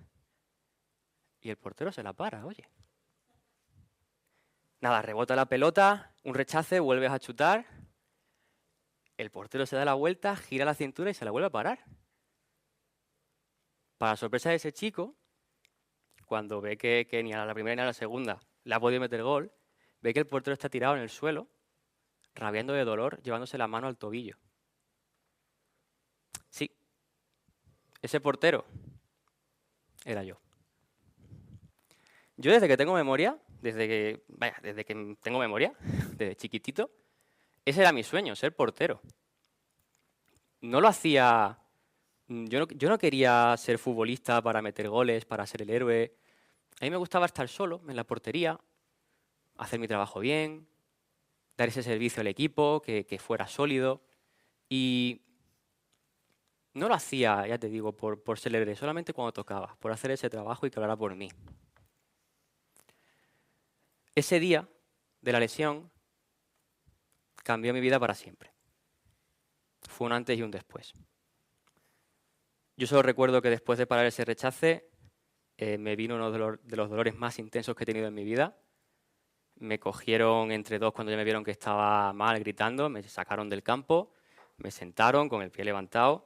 S5: y el portero se la para, oye. Nada, rebota la pelota, un rechace, vuelves a chutar, el portero se da la vuelta, gira la cintura y se la vuelve a parar. Para sorpresa de ese chico, cuando ve que ni a la primera ni a la segunda le ha podido meter gol, ve que el portero está tirado en el suelo, rabiando de dolor, llevándose la mano al tobillo. Sí, ese portero era yo. Yo desde que tengo memoria, desde que tengo memoria, desde chiquitito, ese era mi sueño, ser portero. No lo hacía... Yo no quería ser futbolista para meter goles, para ser el héroe. A mí me gustaba estar solo en la portería, hacer mi trabajo bien, dar ese servicio al equipo, que fuera sólido. Y no lo hacía, ya te digo, por ser el héroe, solamente cuando tocaba, por hacer ese trabajo y que hablara por mí. Ese día de la lesión cambió mi vida para siempre. Fue un antes y un después. Yo solo recuerdo que después de parar ese rechace, me vino uno de los dolores más intensos que he tenido en mi vida. Me cogieron entre dos cuando ya me vieron que estaba mal, gritando, me sacaron del campo, me sentaron con el pie levantado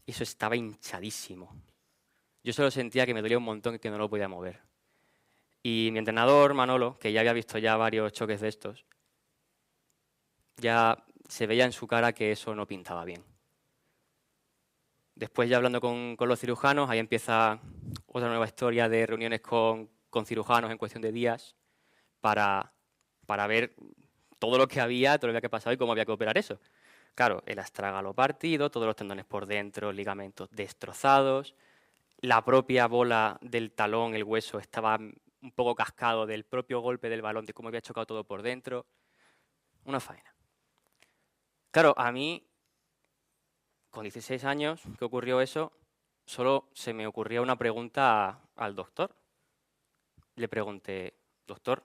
S5: y eso estaba hinchadísimo. Yo solo sentía que me dolía un montón y que no lo podía mover. Y mi entrenador, Manolo, que ya había visto ya varios choques de estos, ya se veía en su cara que eso no pintaba bien. Después ya hablando con los cirujanos, ahí empieza otra nueva historia de reuniones con cirujanos en cuestión de días para ver todo lo que había pasado y cómo había que operar eso. Claro, el astrágalo partido, todos los tendones por dentro, ligamentos destrozados, la propia bola del talón, el hueso, estaba un poco cascado del propio golpe del balón, de cómo había chocado todo por dentro. Una faena. Claro, a mí, con 16 años que ocurrió eso, solo se me ocurría una pregunta al doctor. Le pregunté, doctor,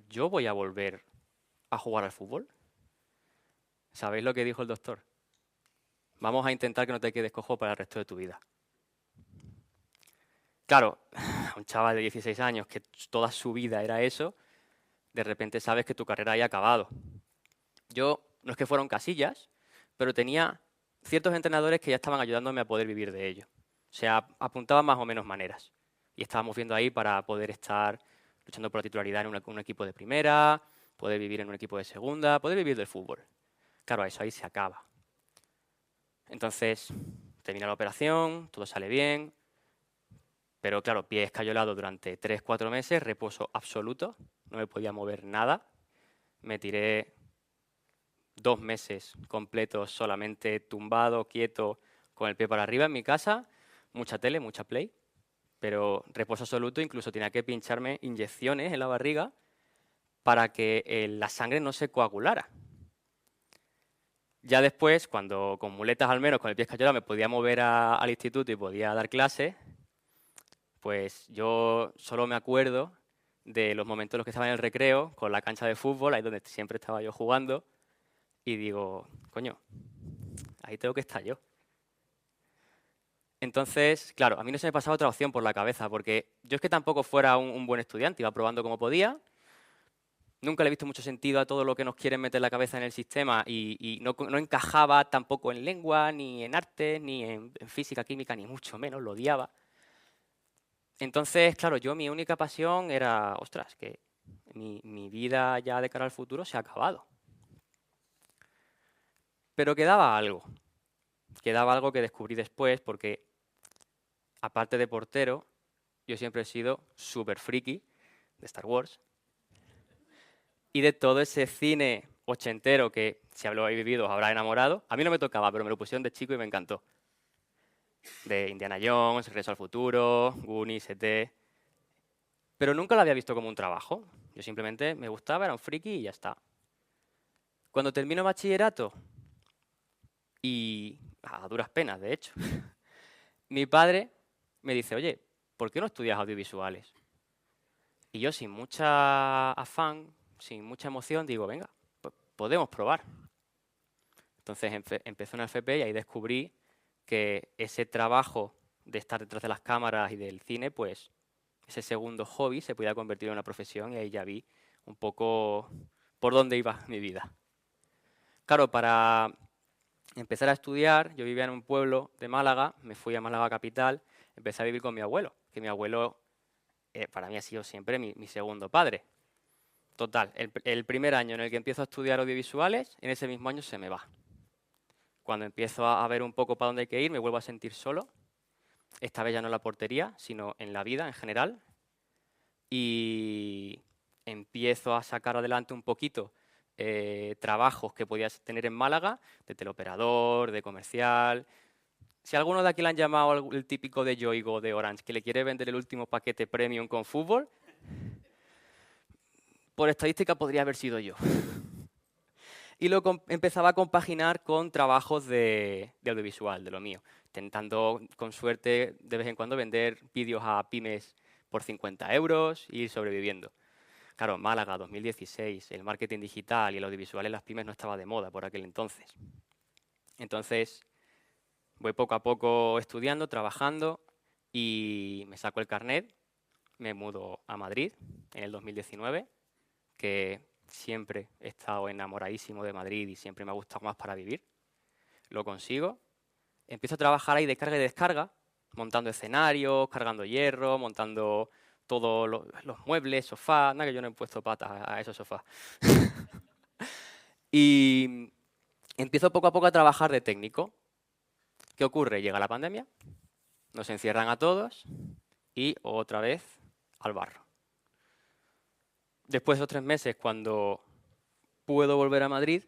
S5: ¿yo voy a volver a jugar al fútbol? ¿Sabéis lo que dijo el doctor? Vamos a intentar que no te quedes cojo para el resto de tu vida. Claro, un chaval de 16 años que toda su vida era eso, de repente sabes que tu carrera haya acabado. Yo, no es que fueron casillas, pero tenía ciertos entrenadores que ya estaban ayudándome a poder vivir de ello. O sea, apuntaban más o menos maneras. Y estábamos viendo ahí para poder estar luchando por la titularidad en un equipo de primera, poder vivir en un equipo de segunda, poder vivir del fútbol. Claro, eso ahí se acaba. Entonces, termina la operación, todo sale bien, pero claro, pie escayolado durante 3-4 meses, reposo absoluto, no me podía mover nada. Me tiré 2 meses completos solamente tumbado, quieto, con el pie para arriba en mi casa, mucha tele, mucha play, pero reposo absoluto, incluso tenía que pincharme inyecciones en la barriga para que la sangre no se coagulara. Ya después, cuando con muletas al menos, con el pie escayolado, me podía mover al instituto y podía dar clases, pues yo solo me acuerdo de los momentos en los que estaba en el recreo, con la cancha de fútbol, ahí donde siempre estaba yo jugando, y digo, coño, ahí tengo que estar yo. Entonces, claro, a mí no se me pasaba otra opción por la cabeza, porque yo es que tampoco fuera un buen estudiante, iba probando como podía. Nunca le he visto mucho sentido a todo lo que nos quieren meter la cabeza en el sistema y no encajaba tampoco en lengua, ni en arte, ni en física, química, ni mucho menos, lo odiaba. Entonces, claro, mi única pasión era, ostras, que mi vida ya de cara al futuro se ha acabado. Pero quedaba algo que descubrí después porque, aparte de portero, yo siempre he sido súper friki de Star Wars y de todo ese cine ochentero que, si lo habéis vivido, os habrá enamorado. A mí no me tocaba, pero me lo pusieron de chico y me encantó. De Indiana Jones, Regreso al Futuro, Goonies, E.T. Pero nunca lo había visto como un trabajo. Yo simplemente me gustaba, era un friki y ya está. Cuando termino bachillerato, y a duras penas, de hecho, mi padre me dice, oye, ¿por qué no estudias audiovisuales? Y yo, sin mucha afán, sin mucha emoción, digo, venga, pues podemos probar. Entonces empecé una FP y ahí descubrí que ese trabajo de estar detrás de las cámaras y del cine, pues ese segundo hobby se podía convertir en una profesión y ahí ya vi un poco por dónde iba mi vida. Claro, para empezar a estudiar, yo vivía en un pueblo de Málaga, me fui a Málaga capital, empecé a vivir con mi abuelo, que mi abuelo para mí ha sido siempre mi segundo padre. Total, el primer año en el que empiezo a estudiar audiovisuales, en ese mismo año se me va. Cuando empiezo a ver un poco para dónde hay que ir, me vuelvo a sentir solo. Esta vez ya no en la portería, sino en la vida en general. Y empiezo a sacar adelante un poquito trabajos que podías tener en Málaga, de teleoperador, de comercial. Si alguno de aquí le han llamado el típico de Yoigo de Orange, que le quiere vender el último paquete premium con fútbol, por estadística podría haber sido yo. Y lo empezaba a compaginar con trabajos de audiovisual, de lo mío, intentando con suerte de vez en cuando vender vídeos a pymes por 50 euros y ir sobreviviendo. Claro, Málaga, 2016, el marketing digital y el audiovisual en las pymes no estaba de moda por aquel entonces. Entonces, voy poco a poco estudiando, trabajando y me saco el carnet, me mudo a Madrid en el 2019, que siempre he estado enamoradísimo de Madrid y siempre me ha gustado más para vivir. Lo consigo. Empiezo a trabajar ahí de carga y descarga, montando escenarios, cargando hierro, montando todos los muebles, sofás. Nada, que yo no he puesto patas a esos sofás. Y empiezo poco a poco a trabajar de técnico. ¿Qué ocurre? Llega la pandemia, nos encierran a todos y otra vez al barro. Después de esos 3 meses, cuando puedo volver a Madrid,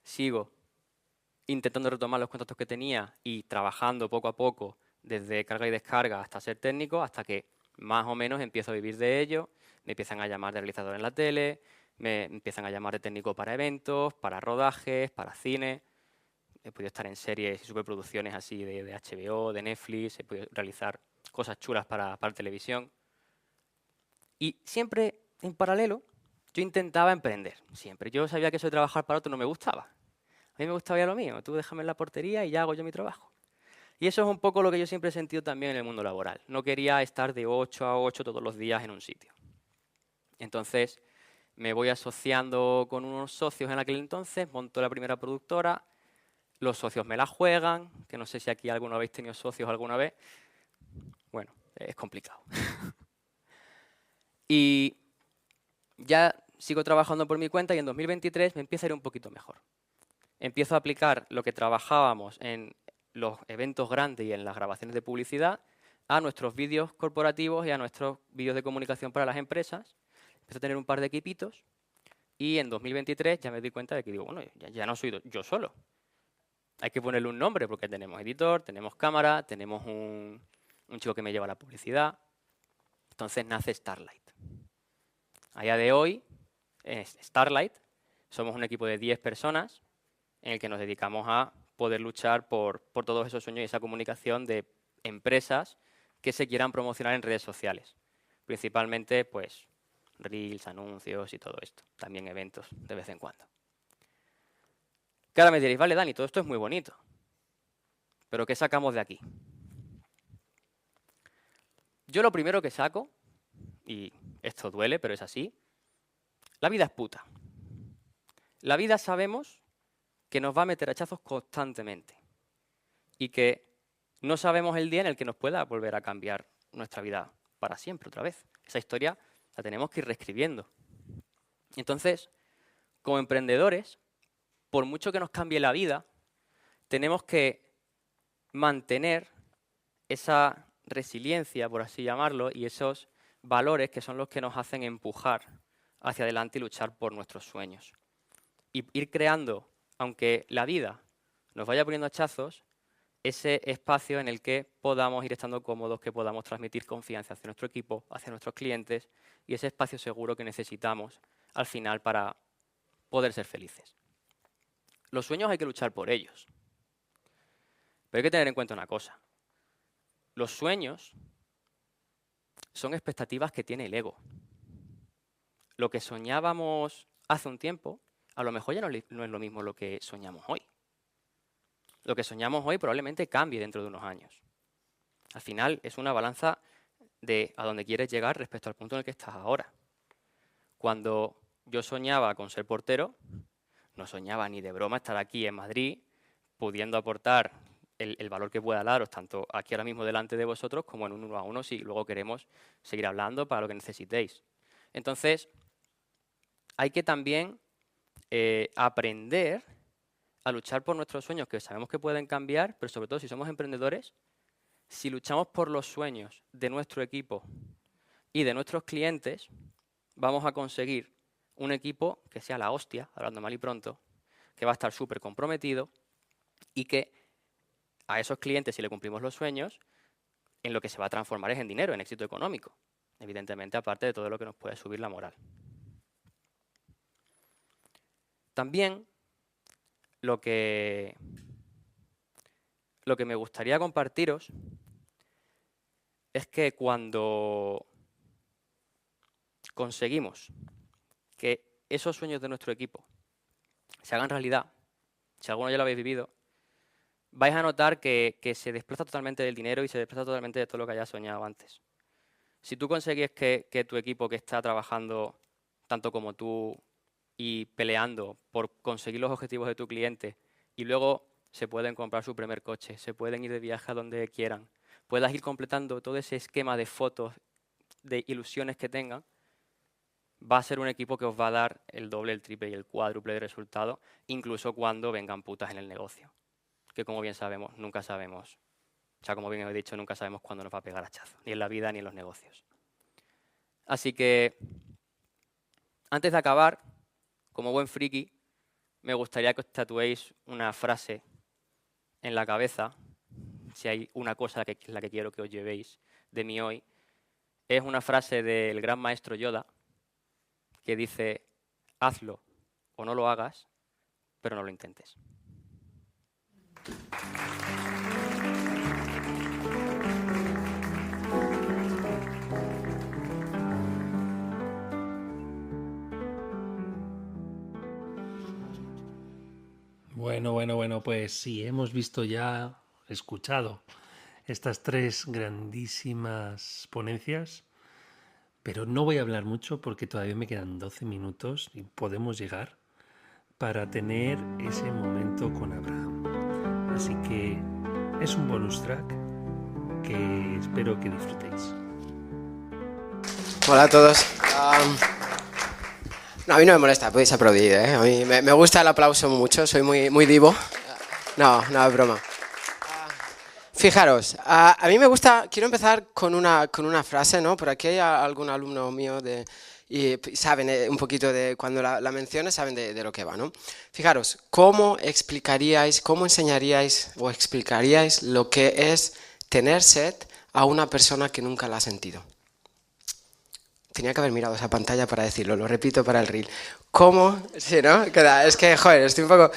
S5: sigo intentando retomar los contactos que tenía y trabajando poco a poco desde carga y descarga hasta ser técnico, hasta que más o menos empiezo a vivir de ello. Me empiezan a llamar de realizador en la tele, me empiezan a llamar de técnico para eventos, para rodajes, para cine. He podido estar en series y superproducciones así de HBO, de Netflix, he podido realizar cosas chulas para televisión. Y siempre, en paralelo, yo intentaba emprender, siempre. Yo sabía que eso de trabajar para otro no me gustaba. A mí me gustaba ya lo mío, tú déjame en la portería y ya hago yo mi trabajo. Y eso es un poco lo que yo siempre he sentido también en el mundo laboral. No quería estar de 8 a 8 todos los días en un sitio. Entonces, me voy asociando con unos socios en aquel entonces, monto la primera productora, los socios me la juegan, que no sé si aquí alguno habéis tenido socios alguna vez. Bueno, es complicado. Y ya sigo trabajando por mi cuenta y en 2023 me empieza a ir un poquito mejor. Empiezo a aplicar lo que trabajábamos en los eventos grandes y en las grabaciones de publicidad a nuestros vídeos corporativos y a nuestros vídeos de comunicación para las empresas. Empiezo a tener un par de equipitos y en 2023 ya me doy cuenta de que digo, bueno, ya no soy yo solo. Hay que ponerle un nombre porque tenemos editor, tenemos cámara, tenemos un chico que me lleva la publicidad. Entonces nace Starlight. A día de hoy, en Starlight, somos un equipo de 10 personas en el que nos dedicamos a poder luchar por todos esos sueños y esa comunicación de empresas que se quieran promocionar en redes sociales. Principalmente, pues, reels, anuncios y todo esto. También eventos de vez en cuando. Que ahora me diréis, vale, Dani, todo esto es muy bonito. Pero ¿qué sacamos de aquí? Yo lo primero que saco, y esto duele, pero es así, la vida es puta. La vida sabemos que nos va a meter hachazos constantemente y que no sabemos el día en el que nos pueda volver a cambiar nuestra vida para siempre otra vez. Esa historia la tenemos que ir reescribiendo. Entonces, como emprendedores, por mucho que nos cambie la vida, tenemos que mantener esa resiliencia, por así llamarlo, y esos valores que son los que nos hacen empujar hacia adelante y luchar por nuestros sueños. Y ir creando, aunque la vida nos vaya poniendo hachazos, ese espacio en el que podamos ir estando cómodos, que podamos transmitir confianza hacia nuestro equipo, hacia nuestros clientes, y ese espacio seguro que necesitamos al final para poder ser felices. Los sueños hay que luchar por ellos. Pero hay que tener en cuenta una cosa. Los sueños son expectativas que tiene el ego. Lo que soñábamos hace un tiempo, a lo mejor ya no es lo mismo lo que soñamos hoy. Lo que soñamos hoy probablemente cambie dentro de unos años. Al final es una balanza de a dónde quieres llegar respecto al punto en el que estás ahora. Cuando yo soñaba con ser portero, no soñaba ni de broma estar aquí en Madrid pudiendo aportar el valor que pueda daros, tanto aquí ahora mismo delante de vosotros como en un 1 a 1 si luego queremos seguir hablando para lo que necesitéis. Entonces, hay que también aprender a luchar por nuestros sueños, que sabemos que pueden cambiar, pero sobre todo si somos emprendedores, si luchamos por los sueños de nuestro equipo y de nuestros clientes, vamos a conseguir un equipo que sea la hostia, hablando mal y pronto, que va a estar súper comprometido y que a esos clientes, si le cumplimos los sueños, en lo que se va a transformar es en dinero, en éxito económico. Evidentemente, aparte de todo lo que nos puede subir la moral. También lo que me gustaría compartiros es que cuando conseguimos que esos sueños de nuestro equipo se hagan realidad, si alguno ya lo habéis vivido, vais a notar que se desplaza totalmente del dinero y se desplaza totalmente de todo lo que hayas soñado antes. Si tú consigues que tu equipo que está trabajando tanto como tú y peleando por conseguir los objetivos de tu cliente y luego se pueden comprar su primer coche, se pueden ir de viaje a donde quieran, puedas ir completando todo ese esquema de fotos, de ilusiones que tengan, va a ser un equipo que os va a dar el doble, el triple y el cuádruple de resultados, incluso cuando vengan putas en el negocio. Que como bien sabemos, nunca sabemos, o sea, como bien os he dicho, nunca sabemos cuándo nos va a pegar hachazo, ni en la vida ni en los negocios. Así que, antes de acabar, como buen friki, me gustaría que os tatuéis una frase en la cabeza, si hay una cosa que es la que quiero que os llevéis de mí hoy. Es una frase del gran maestro Yoda, que dice, hazlo o no lo hagas, pero no lo intentes.
S1: Bueno, pues sí, hemos visto ya, escuchado estas 3 grandísimas ponencias, pero no voy a hablar mucho porque todavía me quedan 12 minutos y podemos llegar para tener ese momento con Abraham. Así que es un bonus track que espero que disfrutéis.
S6: Hola a todos. No, a mí no me molesta, podéis aplaudir, ¿eh? A mí me gusta el aplauso mucho, soy muy divo. No, es broma. Fijaros, a mí me gusta, quiero empezar con una frase, ¿no? Por aquí hay algún alumno mío y saben un poquito de, cuando la menciono, saben de lo que va, ¿no? Fijaros, ¿cómo explicaríais, cómo enseñaríais o explicaríais lo que es tener sed a una persona que nunca la ha sentido? Tenía que haber mirado esa pantalla para decirlo, lo repito para el reel. ¿Cómo? Sí, ¿no? Es que, joder, estoy un poco...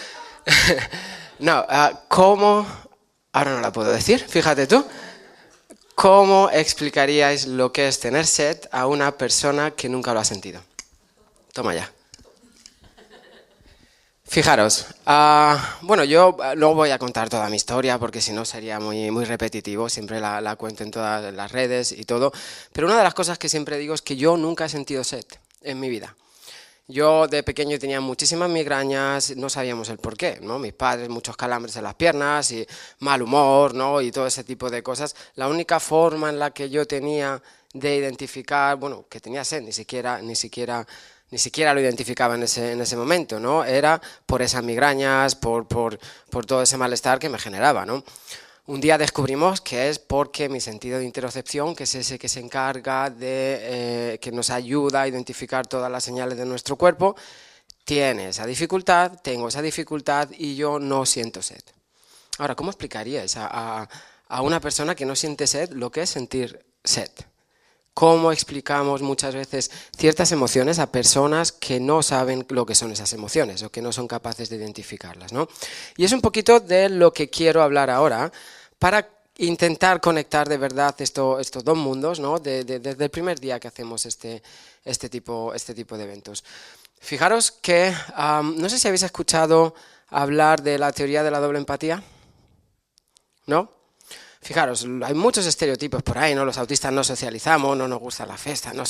S6: No, ¿cómo? Ahora no la puedo decir, fíjate tú. ¿Cómo explicaríais lo que es tener sed a una persona que nunca lo ha sentido? Toma ya. Fijaros, bueno, yo no voy a contar toda mi historia porque si no sería muy repetitivo, siempre la cuento en todas las redes y todo, pero una de las cosas que siempre digo es que yo nunca he sentido sed en mi vida. Yo de pequeño tenía muchísimas migrañas, no sabíamos el por qué, ¿no? Mis padres, muchos calambres en las piernas y mal humor, ¿no? Y todo ese tipo de cosas. La única forma en la que yo tenía de identificar, bueno, que tenía sed, ni siquiera lo identificaba en ese momento, ¿no? Era por esas migrañas, por todo ese malestar que me generaba, ¿no? Un día descubrimos que es porque mi sentido de interocepción, que es ese que se encarga de, que nos ayuda a identificar todas las señales de nuestro cuerpo, tiene esa dificultad, tengo esa dificultad y yo no siento sed. Ahora, ¿cómo explicarías a una persona que no siente sed lo que es sentir sed? ¿Cómo explicamos muchas veces ciertas emociones a personas que no saben lo que son esas emociones o que no son capaces de identificarlas, ¿no? Y es un poquito de lo que quiero hablar ahora para intentar conectar de verdad estos dos mundos, ¿no? Desde el primer día que hacemos este tipo de eventos. Fijaros que, no sé si habéis escuchado hablar de la teoría de la doble empatía, ¿no? Fijaros, hay muchos estereotipos por ahí, ¿no? Los autistas no socializamos, no nos gusta la fiesta, no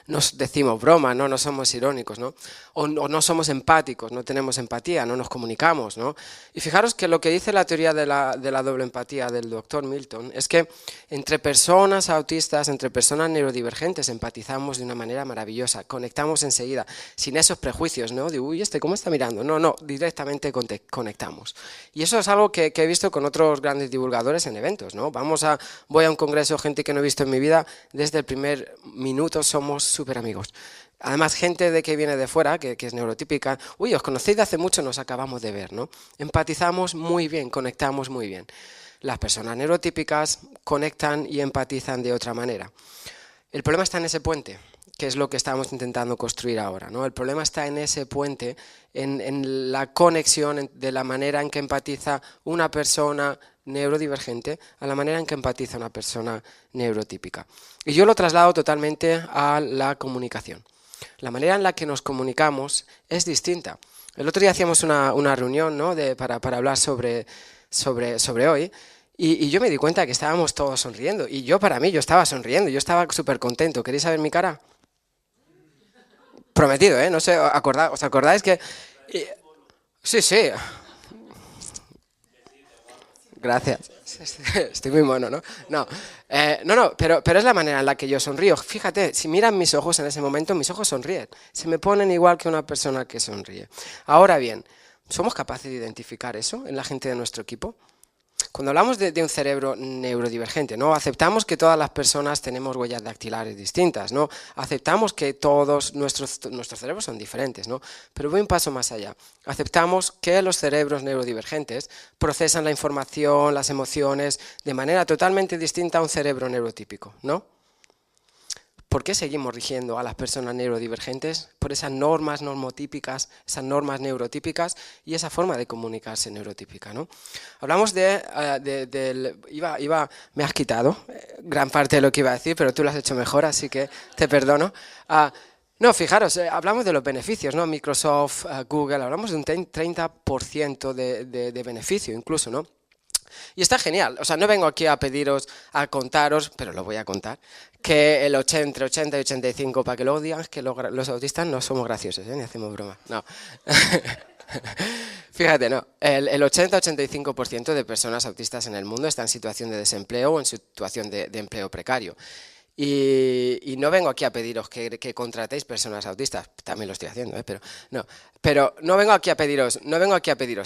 S6: nos decimos bromas, no somos irónicos, ¿no? O no somos empáticos, no tenemos empatía, no nos comunicamos, ¿no? Y fijaros que lo que dice la teoría de la doble empatía del doctor Milton es que entre personas autistas, entre personas neurodivergentes, empatizamos de una manera maravillosa, conectamos enseguida, sin esos prejuicios, ¿no? De, uy, ¿cómo está mirando? No, directamente conectamos. Y eso es algo que he visto con otros grandes divulgadores en eventos, ¿no? Voy a un congreso, gente que no he visto en mi vida, desde el primer minuto somos súper amigos. Además, gente que viene de fuera, que es neurotípica, uy, os conocéis de hace mucho, nos acabamos de ver, ¿no? Empatizamos muy bien, conectamos muy bien. Las personas neurotípicas conectan y empatizan de otra manera. El problema está en ese puente, que es lo que estamos intentando construir ahora, ¿no? El problema está en ese puente, en la conexión de la manera en que empatiza una persona neurodivergente a la manera en que empatiza una persona neurotípica. Y yo lo traslado totalmente a la comunicación. La manera en la que nos comunicamos es distinta. El otro día hacíamos una reunión, ¿no? para hablar sobre hoy, y yo me di cuenta que estábamos todos sonriendo, y yo estaba sonriendo, yo estaba súper contento. ¿Queréis saber mi cara? Prometido, ¿eh? No sé, ¿os acordáis que...? Sí. Gracias. Estoy muy mono, ¿no? No, pero es la manera en la que yo sonrío. Fíjate, si miran mis ojos en ese momento, mis ojos sonríen. Se me ponen igual que una persona que sonríe. Ahora bien, ¿somos capaces de identificar eso en la gente de nuestro equipo? Cuando hablamos de un cerebro neurodivergente, ¿no? Aceptamos que todas las personas tenemos huellas dactilares distintas, ¿no? Aceptamos que todos nuestros cerebros son diferentes, ¿no? Pero voy un paso más allá. Aceptamos que los cerebros neurodivergentes procesan la información, las emociones, de manera totalmente distinta a un cerebro neurotípico, ¿no? ¿Por qué seguimos rigiendo a las personas neurodivergentes? Por esas normas normotípicas, esas normas neurotípicas y esa forma de comunicarse neurotípica, ¿no? Hablamos me has quitado gran parte de lo que iba a decir, pero tú lo has hecho mejor, así que te perdono. No, fijaros, hablamos de los beneficios, ¿no? Microsoft, Google, hablamos de un 30% de beneficio incluso, ¿no? Y está genial, o sea, no vengo aquí a contaros, pero lo voy a contar, que entre 80 y 85, para que luego digan que los autistas no somos graciosos, ni hacemos broma, no. Fíjate, no, el 80-85% de personas autistas en el mundo están en situación de desempleo o en situación de empleo precario. Y no vengo aquí a pediros que contratéis personas autistas, también lo estoy haciendo, pero no vengo aquí a pediros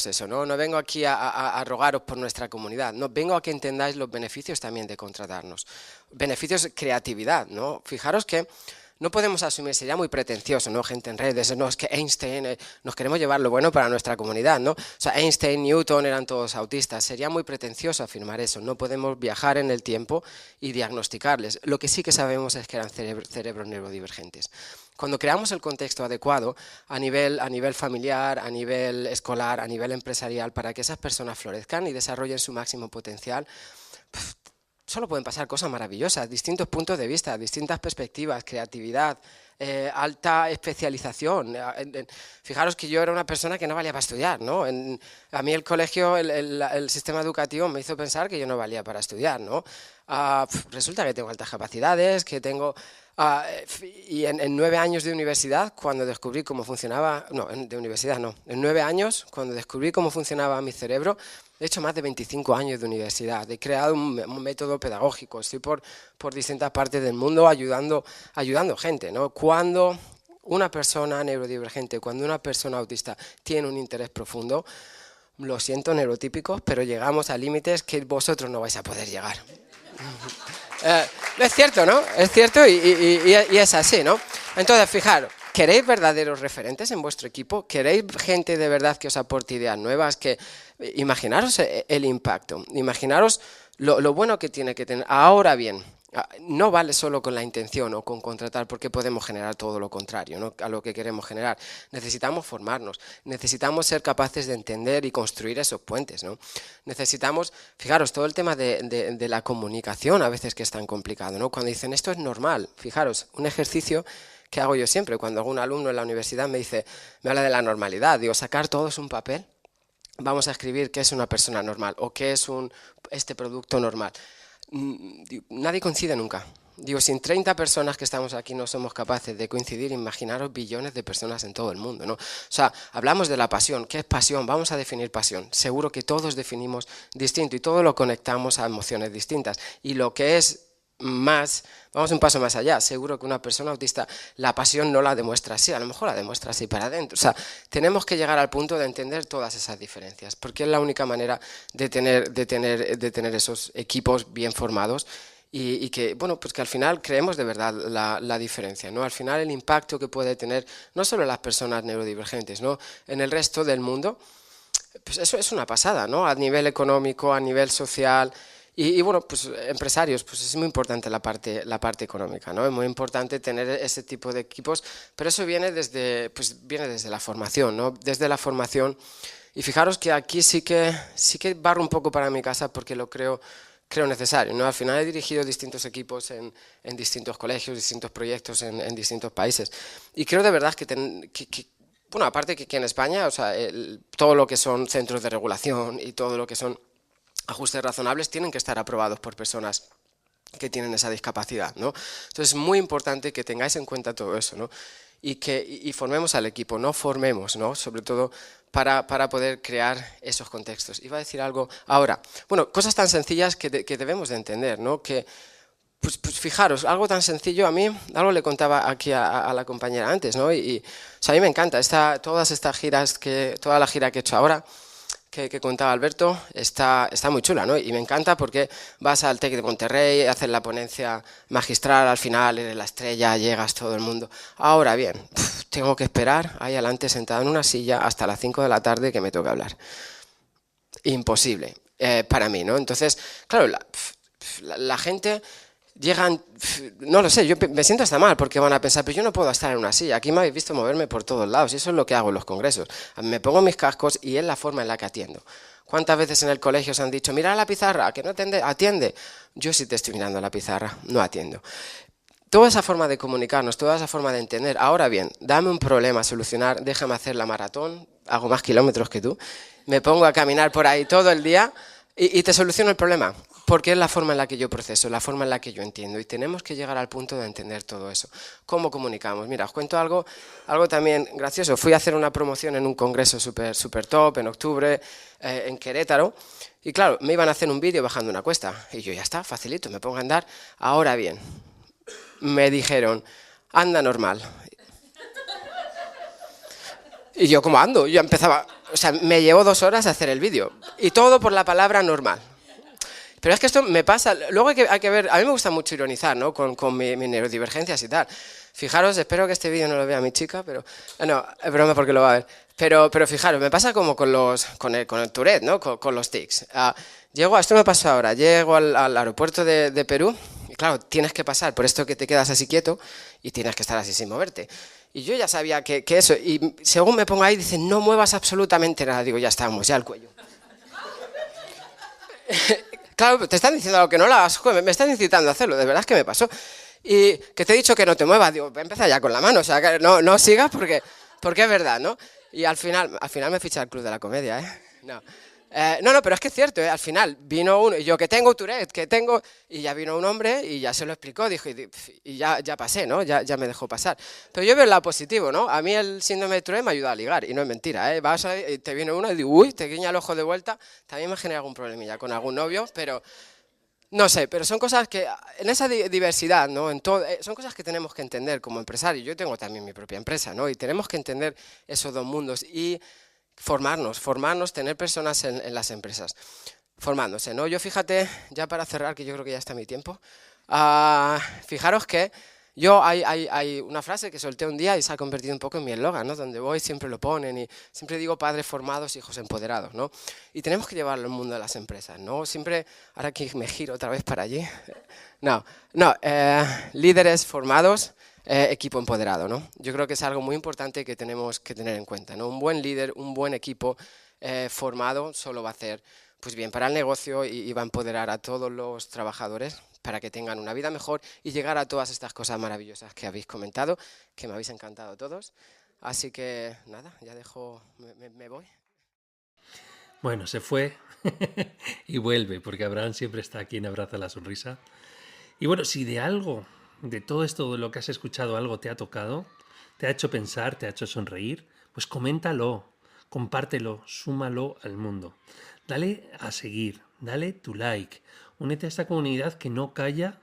S6: eso, no vengo aquí a rogaros por nuestra comunidad, no vengo a que entendáis los beneficios también de contratarnos, beneficios de creatividad, ¿no? Fijaros que no podemos asumir, sería muy pretencioso, ¿no? Gente en redes, no, es que Einstein, nos queremos llevar lo bueno para nuestra comunidad, ¿no? O sea, Einstein, Newton eran todos autistas, sería muy pretencioso afirmar eso, no podemos viajar en el tiempo y diagnosticarles. Lo que sí que sabemos es que eran cerebros neurodivergentes. Cuando creamos el contexto adecuado a nivel familiar, a nivel escolar, a nivel empresarial, para que esas personas florezcan y desarrollen su máximo potencial, solo pueden pasar cosas maravillosas, distintos puntos de vista, distintas perspectivas, creatividad, alta especialización. Fijaros que yo era una persona que no valía para estudiar, ¿no? A mí el colegio, el sistema educativo me hizo pensar que yo no valía para estudiar, ¿no? resulta que tengo altas capacidades, que tengo... y en 9 años de universidad, cuando descubrí cómo funcionaba... No, de universidad no. En 9 años, cuando descubrí cómo funcionaba mi cerebro, he hecho más de 25 años de universidad. He creado un método pedagógico. Estoy por distintas partes del mundo ayudando gente, ¿no? Cuando una persona neurodivergente, cuando una persona autista tiene un interés profundo, lo siento, neurotípicos, pero llegamos a límites que vosotros no vais a poder llegar. Es cierto, ¿no? Es cierto y es así, ¿no? Entonces, fijaros, ¿queréis verdaderos referentes en vuestro equipo? ¿Queréis gente de verdad que os aporte ideas nuevas? Imaginaros el impacto, imaginaros lo bueno que tiene que tener. Ahora bien, no vale solo con la intención o con contratar, porque podemos generar todo lo contrario, ¿no?, a lo que queremos generar. Necesitamos formarnos, necesitamos ser capaces de entender y construir esos puentes, ¿no? Necesitamos, fijaros, todo el tema de la comunicación a veces que es tan complicado, ¿no? Cuando dicen esto es normal, fijaros, un ejercicio que hago yo siempre, cuando algún alumno en la universidad me habla de la normalidad, digo, sacar todos un papel, vamos a escribir qué es una persona normal o qué es este producto normal. Nadie coincide nunca. Digo, si en 30 personas que estamos aquí no somos capaces de coincidir, imaginaros billones de personas en todo el mundo, ¿no? O sea, hablamos de la pasión. ¿Qué es pasión? Vamos a definir pasión. Seguro que todos definimos distinto y todo lo conectamos a emociones distintas. Y lo que es más, vamos un paso más allá, seguro que una persona autista la pasión no la demuestra así, a lo mejor la demuestra así para adentro. O sea, tenemos que llegar al punto de entender todas esas diferencias, porque es la única manera de tener esos equipos bien formados y que, bueno, pues que al final creemos de verdad la diferencia, ¿no? Al final el impacto que puede tener no solo en las personas neurodivergentes, ¿no?, en el resto del mundo, pues eso es una pasada, ¿no? A nivel económico, a nivel social. Y bueno, pues empresarios, pues es muy importante la parte económica, ¿no? Es muy importante tener ese tipo de equipos, pero eso viene desde la formación, ¿no? Desde la formación. Y fijaros que aquí sí que barro un poco para mi casa porque lo creo necesario, ¿no? Al final he dirigido distintos equipos en distintos colegios, distintos proyectos en distintos países. Y creo de verdad que bueno, aparte que aquí en España, o sea, todo lo que son centros de regulación y todo lo que son ajustes razonables tienen que estar aprobados por personas que tienen esa discapacidad, ¿no? Entonces es muy importante que tengáis en cuenta todo eso, ¿no? Y formemos al equipo, no formemos, ¿no? Sobre todo para poder crear esos contextos. Iba a decir algo ahora. Bueno, cosas tan sencillas que debemos de entender, ¿no? Que, pues fijaros, algo tan sencillo, a mí, algo le contaba aquí a la compañera antes, ¿no? O sea, a mí me encanta toda la gira que he hecho ahora, que contaba Alberto, está muy chula, ¿no? Y me encanta porque vas al TEC de Monterrey, haces la ponencia magistral, al final eres la estrella, llegas todo el mundo. Ahora bien, tengo que esperar ahí adelante sentado en una silla hasta las 5 de la tarde que me toca hablar. Imposible para mí, ¿no? Entonces, claro, la gente... Llegan, no lo sé, yo me siento hasta mal porque van a pensar, pero yo no puedo estar en una silla, aquí me habéis visto moverme por todos lados y eso es lo que hago en los congresos. Me pongo mis cascos y es la forma en la que atiendo. ¿Cuántas veces en el colegio os han dicho, mira la pizarra, que no atiende? Yo sí te estoy mirando la pizarra, no atiendo. Toda esa forma de comunicarnos, toda esa forma de entender. Ahora bien, dame un problema a solucionar, déjame hacer la maratón, hago más kilómetros que tú, me pongo a caminar por ahí todo el día y te soluciono el problema. Porque es la forma en la que yo proceso, la forma en la que yo entiendo y tenemos que llegar al punto de entender todo eso. ¿Cómo comunicamos? Mira, os cuento algo también gracioso. Fui a hacer una promoción en un congreso súper top en octubre en Querétaro y claro, me iban a hacer un vídeo bajando una cuesta y yo ya está, facilito, me pongo a andar. Ahora bien, me dijeron, anda normal. Y yo, ¿cómo ando? Yo empezaba, o sea, me llevó 2 horas hacer el vídeo y todo por la palabra normal. Pero es que esto me pasa, luego hay que ver, a mí me gusta mucho ironizar, ¿no?, con mis neurodivergencias y tal. Fijaros, espero que este vídeo no lo vea mi chica, pero no, es broma porque lo va a ver. Pero fijaros, me pasa como con el Tourette, ¿no?, con los tics. Esto me pasa ahora, llego al aeropuerto de Perú y claro, tienes que pasar por esto que te quedas así quieto y tienes que estar así sin moverte. Y yo ya sabía que eso, y según me pongo ahí, dicen, no muevas absolutamente nada. Digo, ya estamos, ya el cuello. Claro, te están diciendo algo que no lo hagas, me están incitando a hacerlo, de verdad es que me pasó. Y que te he dicho que no te muevas, digo, empieza ya con la mano, o sea, que no sigas porque es verdad, ¿no? Y al final me ficha el Club de la Comedia, ¿eh? No. No, pero es que es cierto, al final vino uno, y yo que tengo Tourette, y ya vino un hombre y ya se lo explicó, dijo, y ya pasé, ¿no? Ya me dejó pasar. Pero yo veo el lado positivo, ¿no? A mí el síndrome de Tourette me ayuda a ligar, y no es mentira, ¿eh? Y te viene uno y digo, uy, te guiña el ojo de vuelta, también me genera algún problemilla con algún novio, pero no sé, pero son cosas que, en esa diversidad, ¿no? Son cosas que tenemos que entender como empresarios. Yo tengo también mi propia empresa, ¿no? Y tenemos que entender esos dos mundos y formarnos, tener personas en las empresas, formándose, ¿no? Yo fíjate, ya para cerrar, que yo creo que ya está mi tiempo, fijaros que hay una frase que solté un día y se ha convertido un poco en mi eslogan, ¿no? Donde voy siempre lo ponen y siempre digo padres formados, hijos empoderados, ¿no? Y tenemos que llevarlo al mundo de las empresas, ¿no? Siempre, ahora que me giro otra vez para allí, líderes formados, equipo empoderado, ¿no? Yo creo que es algo muy importante que tenemos que tener en cuenta, ¿no? Un buen líder, un buen equipo formado solo va a hacer pues bien para el negocio y va a empoderar a todos los trabajadores para que tengan una vida mejor y llegar a todas estas cosas maravillosas que habéis comentado, que me habéis encantado todos. Así que nada, ya me voy.
S1: Bueno, se fue y vuelve, porque Abraham siempre está aquí en Abraza la Sonrisa. Y bueno, si de algo, de todo esto de lo que has escuchado, algo te ha tocado, te ha hecho pensar, te ha hecho sonreír, pues coméntalo, compártelo, súmalo al mundo. Dale a seguir, dale tu like, únete a esta comunidad que no calla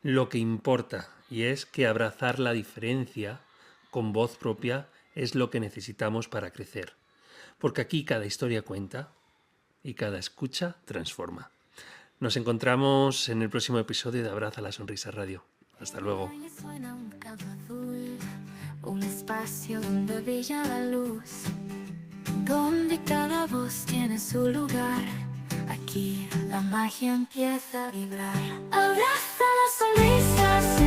S1: lo que importa, y es que abrazar la diferencia con voz propia es lo que necesitamos para crecer. Porque aquí cada historia cuenta y cada escucha transforma. Nos encontramos en el próximo episodio de Abraza la Sonrisa Radio. Hasta luego.
S2: Y suena un canto azul, un espacio donde brilla la luz, donde cada voz tiene su lugar. Aquí la magia empieza a vibrar. Abraza la sonrisa.